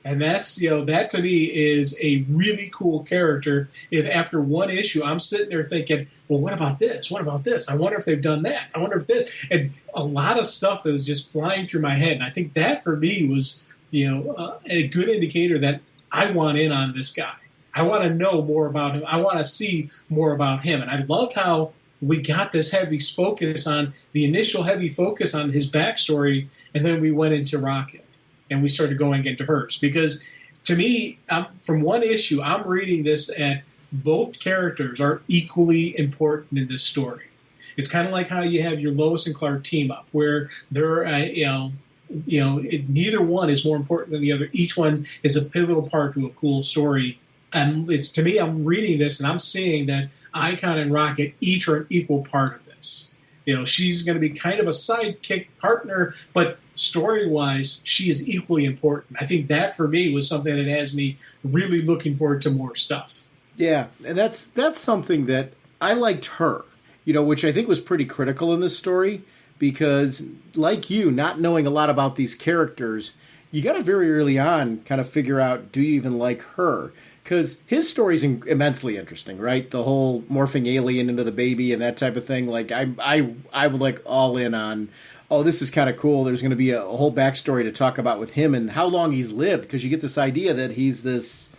And that's, that to me is a really cool character. If after one issue, I'm sitting there thinking, well, what about this? What about this? I wonder if they've done that. I wonder if this. And a lot of stuff is just flying through my head. And I think that for me was, a good indicator that I want in on this guy. I want to know more about him. I want to see more about him. And I love how we got this heavy focus on the initial heavy focus on his backstory, and then we went into Rocket and we started going into hers. Because to me, from one issue, I'm reading this and both characters are equally important in this story. It's kind of like how you have your Lois and Clark team up, where they're, neither one is more important than the other. Each one is a pivotal part to a cool story. And it's, to me, I'm reading this and I'm seeing that Icon and Rocket each are an equal part of this. She's going to be kind of a sidekick partner, but story-wise, she is equally important. I think that for me was something that has me really looking forward to more stuff. Yeah, and that's something that I liked her, which I think was pretty critical in this story. Because, like you, not knowing a lot about these characters, you got to very early on kind of figure out, do you even like her? Because his story's immensely interesting, right? The whole morphing alien into the baby and that type of thing. Like, I would like all in on, oh, this is kind of cool. There's going to be a whole backstory to talk about with him and how long he's lived. Because you get this idea that he's this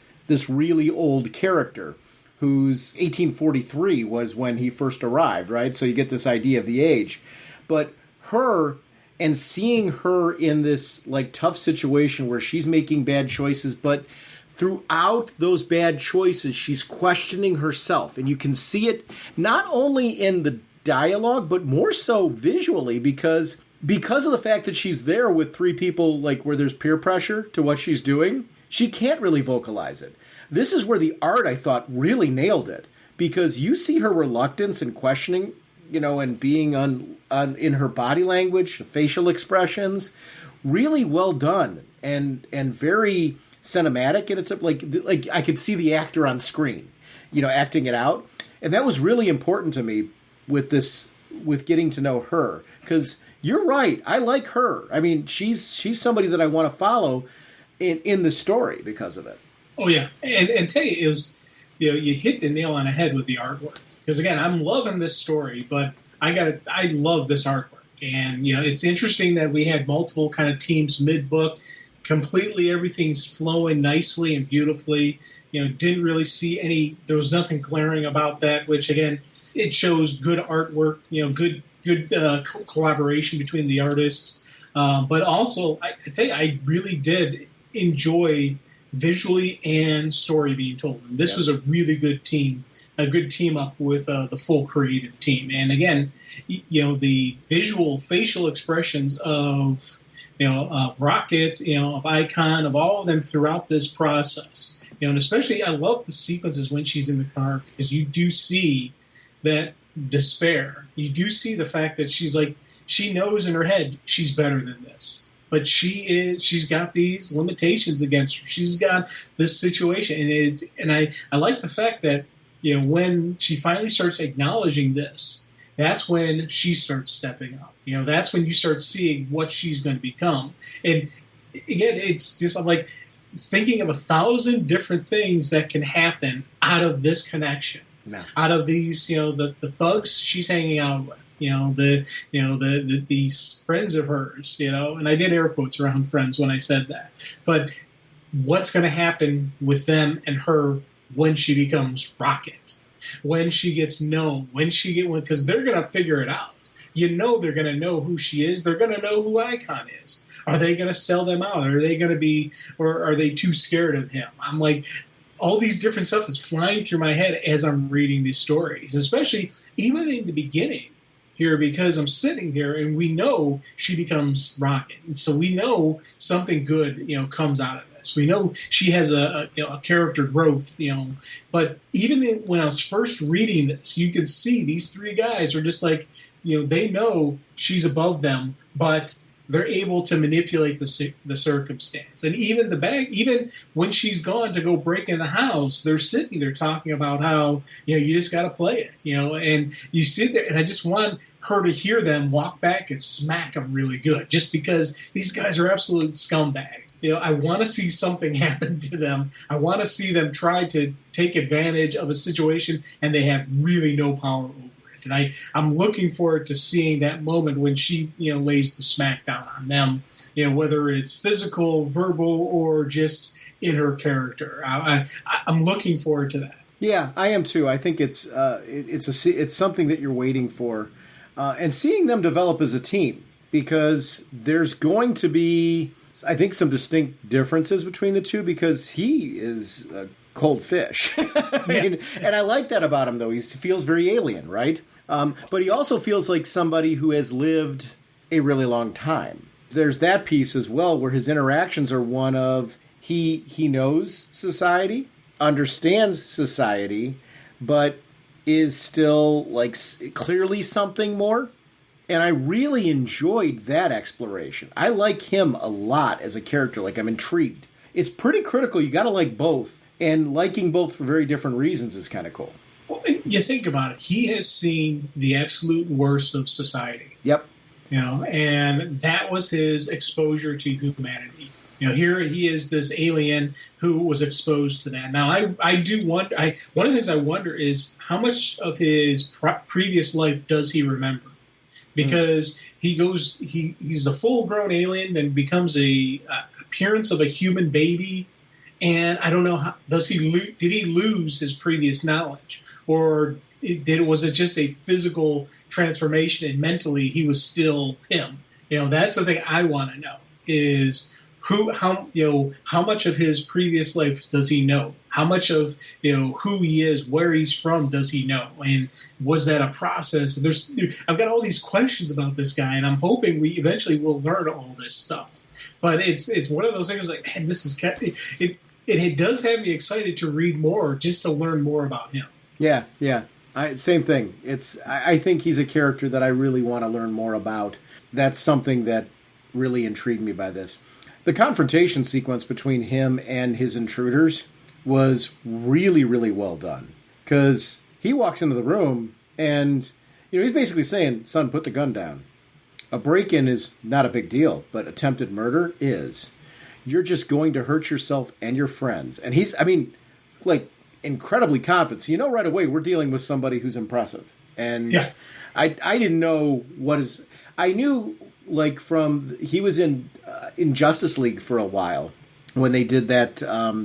really old character who's 1843 was when he first arrived, right? So you get this idea of the age. But her, and seeing her in this like tough situation where she's making bad choices, but throughout those bad choices, she's questioning herself. And you can see it not only in the dialogue, but more so visually because of the fact that she's there with three people, like where there's peer pressure to what she's doing, she can't really vocalize it. This is where the art, I thought, really nailed it. Because you see her reluctance and questioning, and being in her body language, facial expressions, really well done and very cinematic. And it's like I could see the actor on screen, acting it out. And that was really important to me with getting to know her. Because you're right, I like her. I mean, she's somebody that I want to follow in the story because of it. Oh yeah, and tell you, it was, you hit the nail on the head with the artwork. Because again, I'm loving this story, but I love this artwork. And, it's interesting that we had multiple kind of teams mid-book. Completely everything's flowing nicely and beautifully. Didn't really see there was nothing glaring about that, which again, it shows good artwork, good collaboration between the artists. But also, I tell you, I really did enjoy visually and story being told. And this was a really good team. A good team up with the full creative team. And again, the visual facial expressions of of Rocket, of Icon, of all of them throughout this process. And especially I love the sequences when she's in the car, because you do see that despair. You do see the fact that she's like, she knows in her head she's better than this. But she's got these limitations against her. She's got this situation. And I like the fact that, when she finally starts acknowledging this, that's when she starts stepping up. That's when you start seeing what she's going to become. And again, it's just, I'm like thinking of 1,000 different things that can happen out of this connection. No. Out of these, the thugs she's hanging out with. These friends of hers, and I did air quotes around friends when I said that. But what's going to happen with them and her when she becomes Rocket, when she gets known, because they're going to figure it out. They're going to know who she is. They're going to know who Icon is. Are they going to sell them out? Are they going to be, or are they too scared of him? I'm like, all these different stuff is flying through my head as I'm reading these stories, especially even in the beginning here, because I'm sitting here and we know she becomes Rocket. And so we know something good, comes out of this. We know she has a character growth, but even when I was first reading this, you could see these three guys are just like, they know she's above them, but they're able to manipulate the circumstance. And even when she's gone to go break in the house, they're sitting there talking about how, you just got to play it, and you sit there, and I just want her to hear them walk back and smack them really good, just because these guys are absolute scumbags. I want to see something happen to them. I want to see them try to take advantage of a situation, and they have really no power over it. And I'm looking forward to seeing that moment when she, lays the smackdown on them, whether it's physical, verbal, or just in her character. I'm looking forward to that. Yeah, I am too. I think it's something that you're waiting for, and seeing them develop as a team, because there's going to be, I think, some distinct differences between the two, because he is a cold fish. And I like that about him, though. He feels very alien, right? But he also feels like somebody who has lived a really long time. There's that piece as well, where his interactions are one of, he knows society, understands society, but is still like clearly something more. And I really enjoyed that exploration. I like him a lot as a character. Like, I'm intrigued. It's pretty critical. You got to like both. And liking both for very different reasons is kind of cool. Well, you think about it. He has seen the absolute worst of society. Yep. And that was his exposure to humanity. Here he is, this alien who was exposed to that. Now, I do wonder. One of the things I wonder is how much of his previous life does he remember? Because he's a full-grown alien, then becomes a appearance of a human baby, and I don't know did he lose his previous knowledge, or was it just a physical transformation and mentally he was still him? That's the thing I want to know is how much of his previous life does he know? How much of who he is, where he's from, does he know? And was that a process? And I've got all these questions about this guy, and I'm hoping we eventually will learn all this stuff. But it's one of those things like, man, this is it does have me excited to read more, just to learn more about him. Yeah. Same thing. I think he's a character that I really want to learn more about. That's something that really intrigued me by this. The confrontation sequence between him and his intruders was really, really well done. Because he walks into the room and, he's basically saying, son, put the gun down. A break-in is not a big deal, but attempted murder is. You're just going to hurt yourself and your friends. And he's, incredibly confident. So right away we're dealing with somebody who's impressive. And yeah. I didn't know I knew, he was in Justice League for a while when they did that.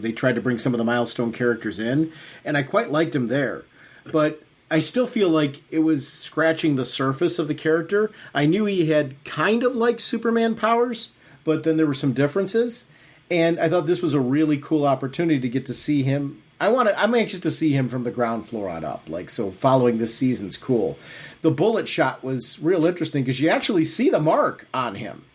They tried to bring some of the milestone characters in, and I quite liked him there. But I still feel like it was scratching the surface of the character. I knew he had kind of like Superman powers, but then there were some differences. And I thought this was a really cool opportunity to get to see him. I'm anxious to see him from the ground floor on up. So following this season's cool. The bullet shot was real interesting because you actually see the mark on him.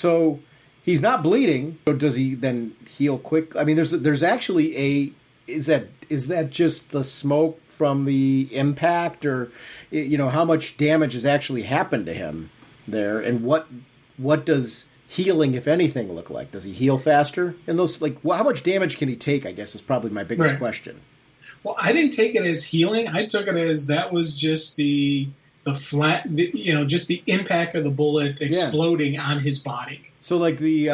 So he's not bleeding. So does he then heal quick? I mean, there's actually a is that just the smoke from the impact, or how much damage has actually happened to him there, and what does healing, if anything, look like? Does he heal faster in those? Like, how much damage can he take? I guess is probably my biggest question. Well, I didn't take it as healing. I took it as that was just the flat, just the impact of the bullet exploding on his body. So, like the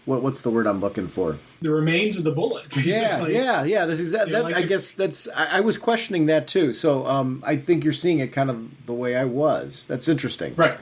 what's the word I'm looking for? The remains of the bullet. Basically. Yeah. That's exactly. I guess that's. I was questioning that too. So, I think you're seeing it kind of the way I was. That's interesting. Right.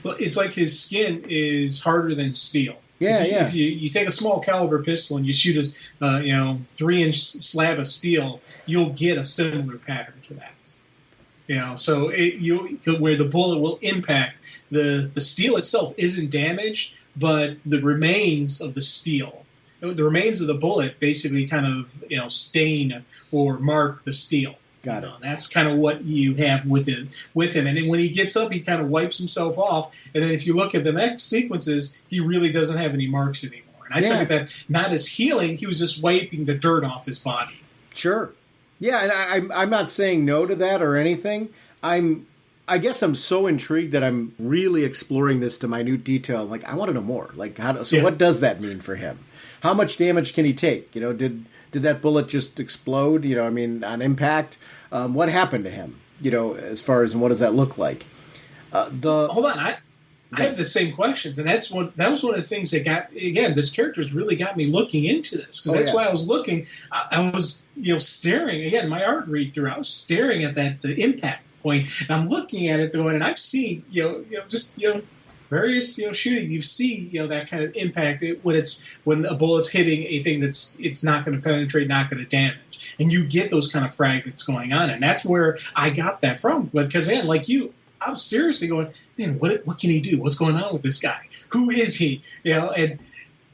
Well, it's like his skin is harder than steel. If you take a small caliber pistol and you shoot a 3-inch slab of steel, you'll get a similar pattern to that. So where the bullet will impact the steel itself isn't damaged, but the remains of the steel, the remains of the bullet, basically kind of stain or mark the steel. Got it. That's kind of what you have with him. And then when he gets up, he kind of wipes himself off. And then if you look at the next sequences, he really doesn't have any marks anymore. And I took it that not as healing, he was just wiping the dirt off his body. Sure. Yeah, and I'm not saying no to that or anything. I guess I'm so intrigued that I'm really exploring this to minute detail. Like, I want to know more. Like, what does that mean for him? How much damage can he take? Did that bullet just explode? On impact? What happened to him? As far as, and what does that look like? Hold on, I have the same questions, and that was one of the things that this character's really got me looking into this, because that's why I was looking. I was staring again. My art read through. I was staring at the impact point, and I'm looking at it going, and I've seen various shooting, you see that kind of impact when a bullet's hitting a thing it's not going to penetrate, not going to damage, and you get those kind of fragments going on, and that's where I got that from. But because like you, I was seriously going, man, what can he do? What's going on with this guy? Who is he? And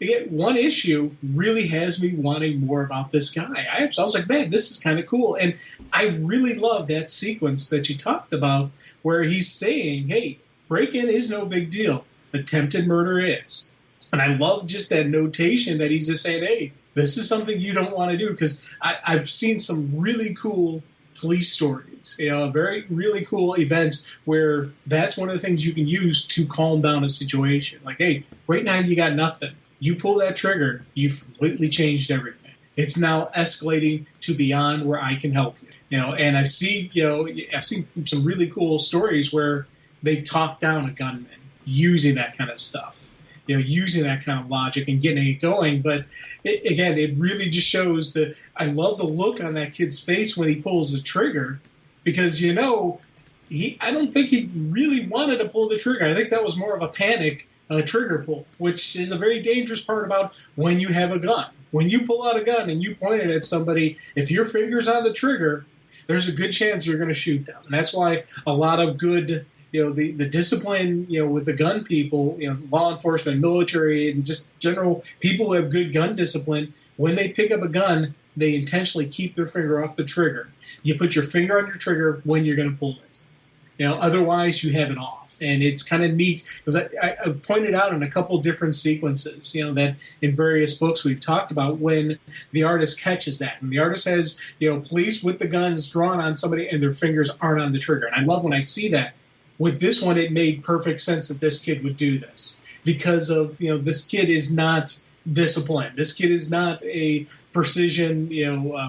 again, one issue really has me wanting more about this guy. I was like, man, this is kind of cool, and I really love that sequence that you talked about where he's saying, hey, break-in is no big deal. Attempted murder is. And I love just that notation that he's just saying, hey, this is something you don't want to do, because I've seen some really cool police stories, very, really cool events where that's one of the things you can use to calm down a situation. Like, hey, right now you got nothing. You pull that trigger, you've completely changed everything. It's now escalating to beyond where I can help you. And I've seen some really cool stories where they've talked down a gunman using that kind of stuff, using that kind of logic and getting it going. But it really just shows I love the look on that kid's face when he pulls the trigger, because I don't think he really wanted to pull the trigger. I think that was more of a panic trigger pull, which is a very dangerous part about when you have a gun. When you pull out a gun and you point it at somebody, if your finger's on the trigger, there's a good chance you're going to shoot them. And that's why a lot of good the discipline, with the gun people, law enforcement, military, and just general people who have good gun discipline, when they pick up a gun, they intentionally keep their finger off the trigger. You put your finger on your trigger when you're going to pull it. Otherwise you have it off. And it's kind of neat, because I pointed out in a couple different sequences, that in various books we've talked about, when the artist catches that. And the artist has, police with the guns drawn on somebody and their fingers aren't on the trigger. And I love when I see that. With this one, it made perfect sense that this kid would do this, because of, this kid is not disciplined. This kid is not a precision,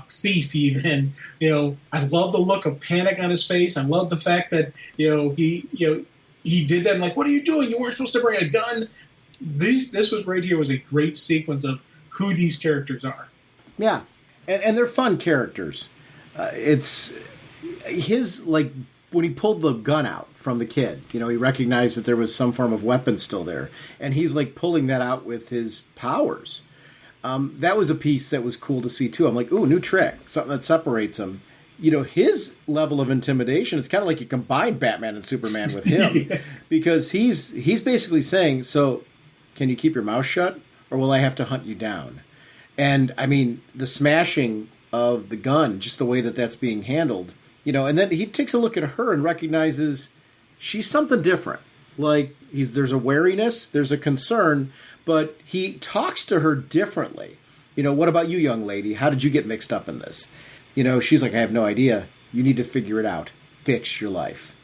thief even. I love the look of panic on his face. I love the fact that, he did that. I'm like, what are you doing? You weren't supposed to bring a gun. This was right here was a great sequence of who these characters are. Yeah, and they're fun characters. It's his, like, when he pulled the gun out from the kid, he recognized that there was some form of weapon still there, and he's like pulling that out with his powers. That was a piece that was cool to see too. I'm like, ooh, new trick, something that separates him. His level of intimidation, it's kind of like you combine Batman and Superman with him. Yeah. Because he's basically saying, so can you keep your mouth shut, or will I have to hunt you down? And I mean, the smashing of the gun, just the way that that's being handled, and then he takes a look at her and recognizes she's something different. Like, there's a wariness, there's a concern, but he talks to her differently. What about you, young lady? How did you get mixed up in this? She's like, I have no idea. You need to figure it out. Fix your life.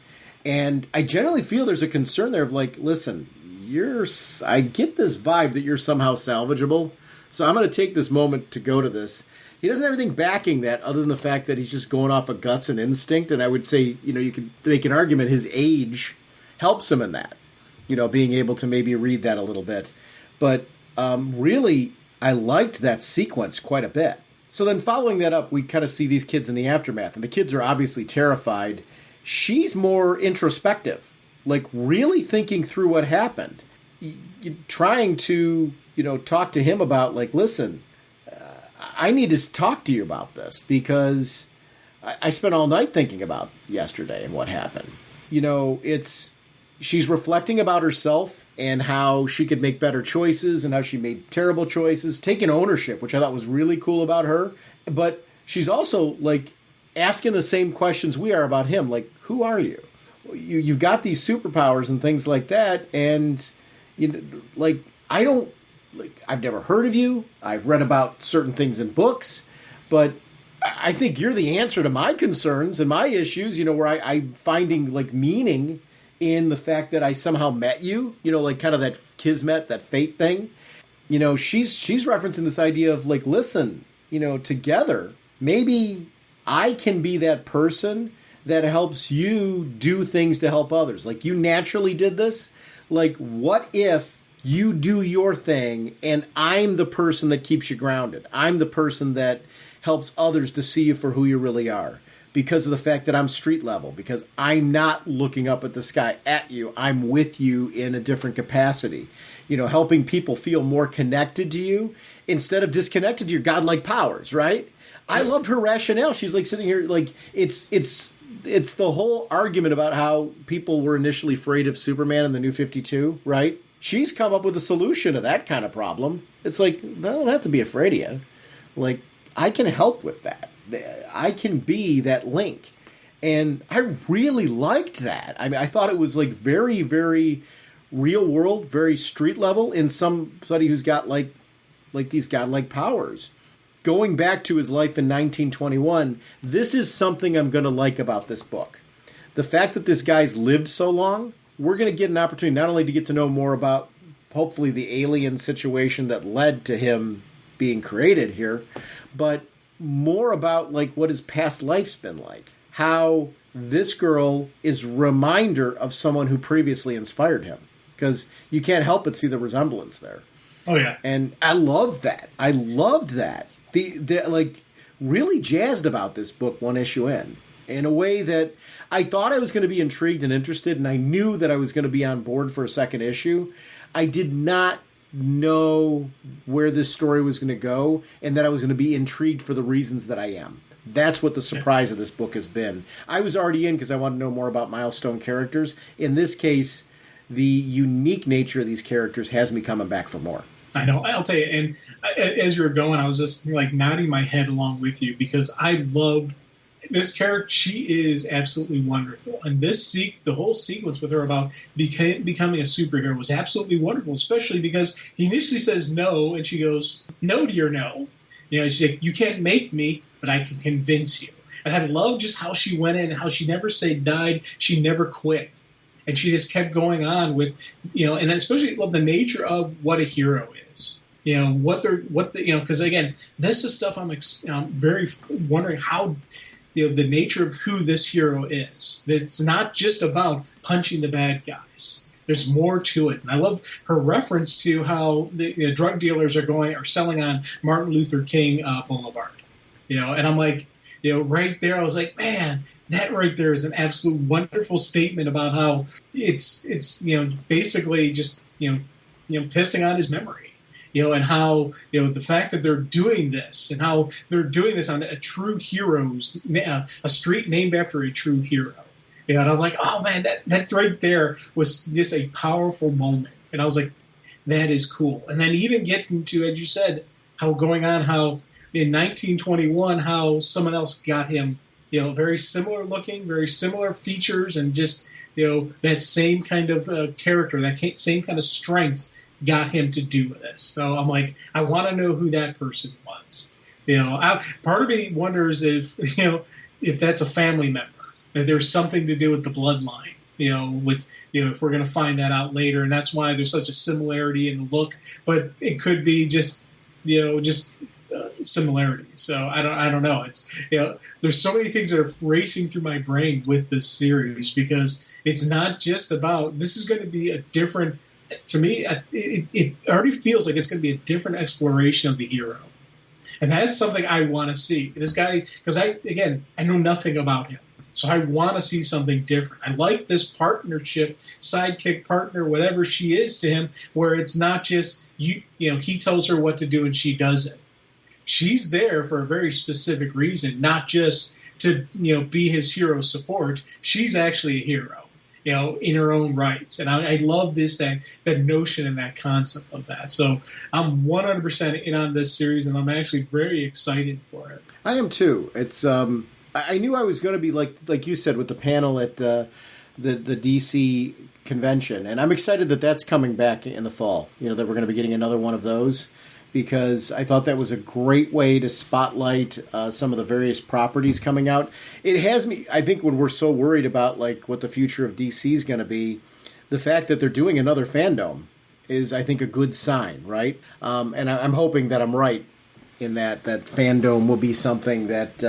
And I generally feel there's a concern there of like, listen, I get this vibe that you're somehow salvageable, so I'm going to take this moment to go to this. He doesn't have anything backing that other than the fact that he's just going off of guts and instinct, and I would say, you could make an argument his age helps him in that, being able to maybe read that a little bit. But really, I liked that sequence quite a bit. So then following that up, we kind of see these kids in the aftermath, and the kids are obviously terrified. She's more introspective, like really thinking through what happened, trying to, talk to him about like, listen, I need to talk to you about this because I spent all night thinking about yesterday and what happened. She's reflecting about herself and how she could make better choices and how she made terrible choices, taking ownership, which I thought was really cool about her. But she's also like asking the same questions we are about him. Like, who are you? You've got these superpowers and things like that. And, I've never heard of you. I've read about certain things in books, but I think you're the answer to my concerns and my issues, where I'm finding like meaning in the fact that I somehow met you, like kind of that kismet, that fate thing. She's referencing this idea of like, listen, together, maybe I can be that person that helps you do things to help others. Like you naturally did this. Like, what if you do your thing and I'm the person that keeps you grounded? I'm the person that helps others to see you for who you really are. Because of the fact that I'm street level, because I'm not looking up at the sky at you, I'm with you in a different capacity. Helping people feel more connected to you instead of disconnected to your godlike powers, right? I loved her rationale. She's like sitting here, like it's the whole argument about how people were initially afraid of Superman in the New 52, right? She's come up with a solution to that kind of problem. It's like, I don't have to be afraid of you. Like, I can help with that. I can be that link. And I really liked that. I mean, I thought it was like very, very real world, very street level in somebody who's got like these godlike powers. Going back to his life in 1921, this is something I'm going to like about this book. The fact that this guy's lived so long, we're going to get an opportunity not only to get to know more about, hopefully, the alien situation that led to him being created here, but more about like what his past life's been like. How this girl is a reminder of someone who previously inspired him. Because you can't help but see the resemblance there. Oh, yeah. And I love that. I loved that. The really jazzed about this book one issue in a way that I thought I was going to be intrigued and interested, and I knew that I was going to be on board for a second issue. I did not know where this story was going to go and that I was going to be intrigued for the reasons that I am. That's what the surprise of this book has been. I was already in because I wanted to know more about milestone characters. In this case, the unique nature of these characters has me coming back for more. I know. I'll tell you, and as you were going, I was just like nodding my head along with you because I loved this character. She is absolutely wonderful. And the whole sequence with her about becoming a superhero was absolutely wonderful, especially because he initially says no, and she goes, no to your no. She's like, you can't make me, but I can convince you. And I love just how she went in, how she never said died, she never quit. And she just kept going on with, and I especially love the nature of what a hero is. Because again, this is stuff I'm very wondering how, the nature of who this hero is. It's not just about punching the bad guys. There's more to it. And I love her reference to how the drug dealers are selling on Martin Luther King Boulevard. And I'm like, right there, I was like, man, that right there is an absolute wonderful statement about how it's basically just pissing on his memory, and how the fact that they're doing this and how they're doing this on a true a street named after a true hero. And I was like, oh man, that right there was just a powerful moment. And I was like, that is cool. And then even getting to, as you said, how in 1921, how someone else got him, very similar looking, very similar features, and just that same kind of character, that same kind of strength got him to do this. So I'm like, I want to know who that person was. Part of me wonders if that's a family member, if there's something to do with the bloodline. If we're going to find that out later, and that's why there's such a similarity in the look. But it could be just similarities. So I don't know. It's there's so many things that are racing through my brain with this series, because it's not just about, this is going to be a different. To me, it already feels like it's going to be a different exploration of the hero, and that's something I want to see. This guy, because I know nothing about him. So I want to see something different. I like this partnership, sidekick partner, whatever she is to him, where it's not just he tells her what to do and she does it. She's there for a very specific reason, not just to be his hero support. She's actually a hero, in her own rights. And I love that notion and that concept of that. So I'm 100% in on this series, and I'm actually very excited for it. I am too. It's I knew I was going to be like you said with the panel at the DC convention, and I'm excited that that's coming back in the fall. That we're going to be getting another one of those, because I thought that was a great way to spotlight some of the various properties coming out. It has me, I think, when we're so worried about what the future of DC is going to be, the fact that they're doing another fandom is, I think, a good sign, right? And I'm hoping that I'm right in that fandom will be something that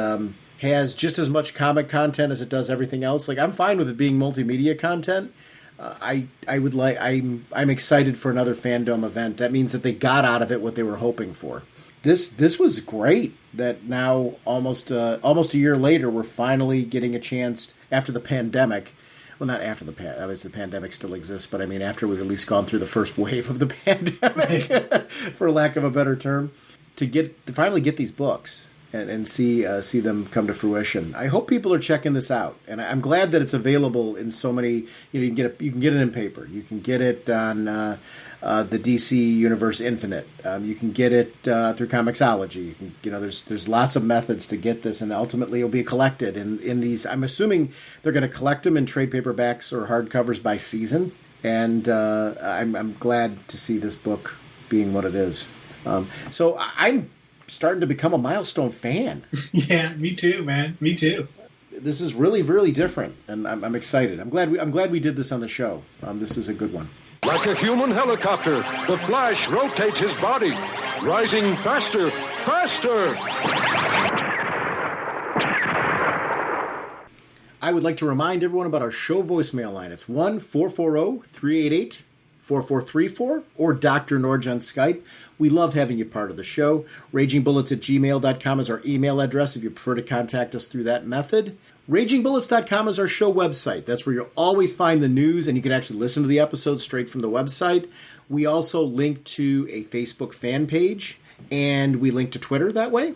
has just as much comic content as it does everything else. I'm fine with it being multimedia content. I'm excited for another fandom event. That means that they got out of it what they were hoping for. This was great. That now almost a year later, we're finally getting a chance after the pandemic. Well, not after obviously the pandemic still exists, but I mean after we've at least gone through the first wave of the pandemic, for lack of a better term, to finally get these books and see them come to fruition. I hope people are checking this out, and I'm glad that it's available in so many. You can get it in paper. You can get it on the DC Universe Infinite. You can get it through Comixology. There's lots of methods to get this, and ultimately it'll be collected in these. I'm assuming they're going to collect them in trade paperbacks or hardcovers by season, and I'm glad to see this book being what it is. So I'm starting to become a Milestone fan. Yeah, me too, man. Me too. This is really, really different, and I'm excited. I'm glad we did this on the show. This is a good one. Like a human helicopter, the Flash rotates his body, rising faster, faster. I would like to remind everyone about our show voicemail line. It's 1-440-388-4434 or Dr. Norge on Skype. We love having you part of the show. RagingBullets@gmail.com is our email address if you prefer to contact us through that method. RagingBullets.com is our show website. That's where you'll always find the news, and you can actually listen to the episodes straight from the website. We also link to a Facebook fan page, and we link to Twitter that way.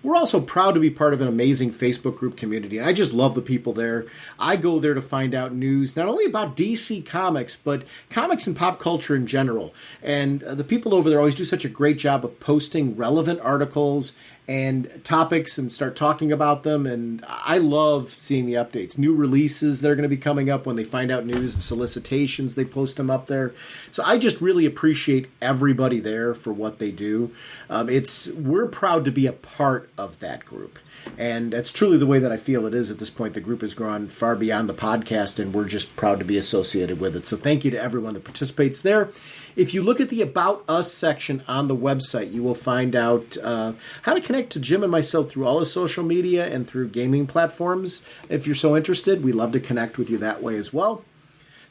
We're also proud to be part of an amazing Facebook group community, and I just love the people there. I go there to find out news, not only about DC Comics, but comics and pop culture in general. And the people over there always do such a great job of posting relevant articles and topics and start talking about them. And I love seeing the updates. New releases that are going to be coming up when they find out news, solicitations, they post them up there. So I just really appreciate everybody there for what they do. We're proud to be a part of that group. And that's truly the way that I feel it is at this point. The group has grown far beyond the podcast, and we're just proud to be associated with it. So thank you to everyone that participates there. If you look at the About Us section on the website, you will find out how to connect to Jim and myself through all his social media and through gaming platforms. If you're so interested, we'd love to connect with you that way as well.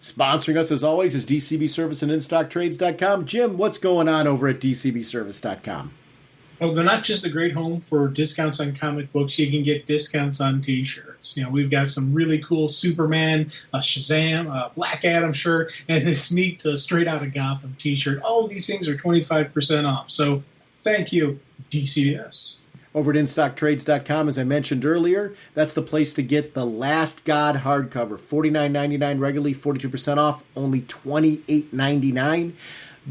Sponsoring us, as always, is DCB Service and InStockTrades.com. Jim, what's going on over at DCBService.com? Well, they're not just a great home for discounts on comic books. You can get discounts on T-shirts. We've got some really cool Superman, Shazam, Black Adam shirt, and this neat Straight Outta Gotham T-shirt. All of these things are 25% off. So thank you, DCBS. Over at InStockTrades.com, as I mentioned earlier, that's the place to get the Last God hardcover. $49.99 regularly, 42% off, only $28.99.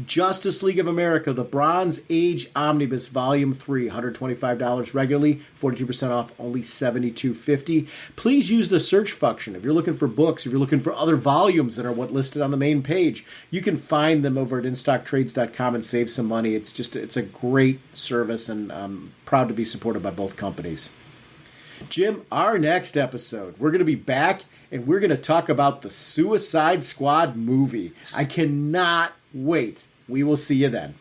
Justice League of America, the Bronze Age Omnibus, Volume 3, $125 regularly, 42% off, only $72.50. Please use the search function. If you're looking for books, if you're looking for other volumes that are what listed on the main page, you can find them over at InStockTrades.com and save some money. It's a great service, and I'm proud to be supported by both companies. Jim, our next episode, we're going to be back, and we're going to talk about the Suicide Squad movie. I cannot wait. We will see you then.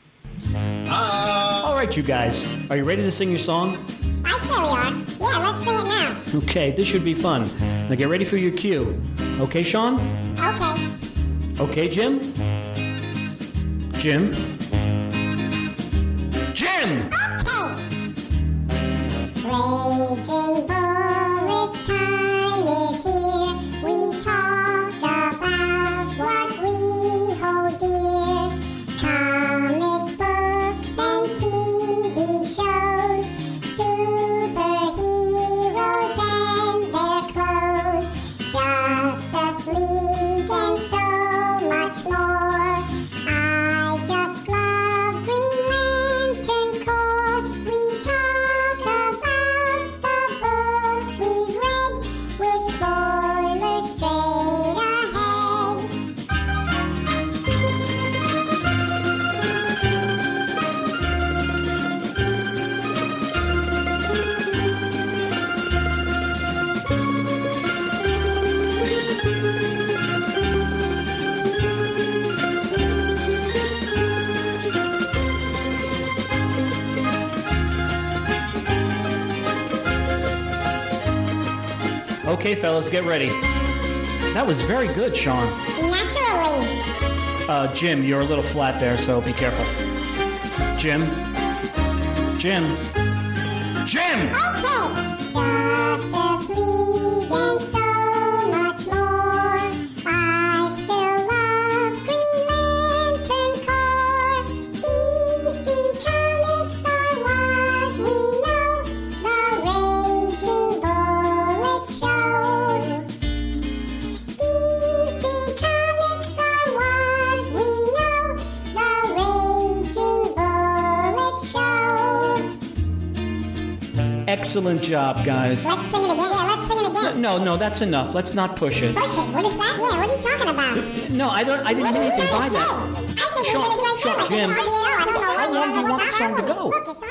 All right, you guys. Are you ready to sing your song? I'd say we are. Yeah, let's sing it now. Okay, this should be fun. Now get ready for your cue. Okay, Sean? Okay. Okay, Jim? Jim? Jim! Okay. Raging bullets time is here. We talk about what we hold dear. Comic books and TV shows. Superheroes and their clothes. Justice League and so much more. I just love Green Lantern Corps. We talk about the books we've read with spoilers straight ahead. Okay, fellas, get ready. That was very good, Sean. Naturally. Jim, you're a little flat there, so be careful. Jim? Jim? Jim! Okay. Justice League and so much more. I still love Green Lantern Corps. DC Comics are what we know. The Raging Bullet Show. DC Comics are what we know. The Raging Bullet Show. Excellent job, guys. Let's sing it again. Yeah, let's sing it again. No, that's enough. Let's not push it. Push it. What is that? Yeah, what are you talking about? No, I didn't mean anything by that. I think you're going to do it. Jim, I don't know. how long do you want the song to go? Look, it's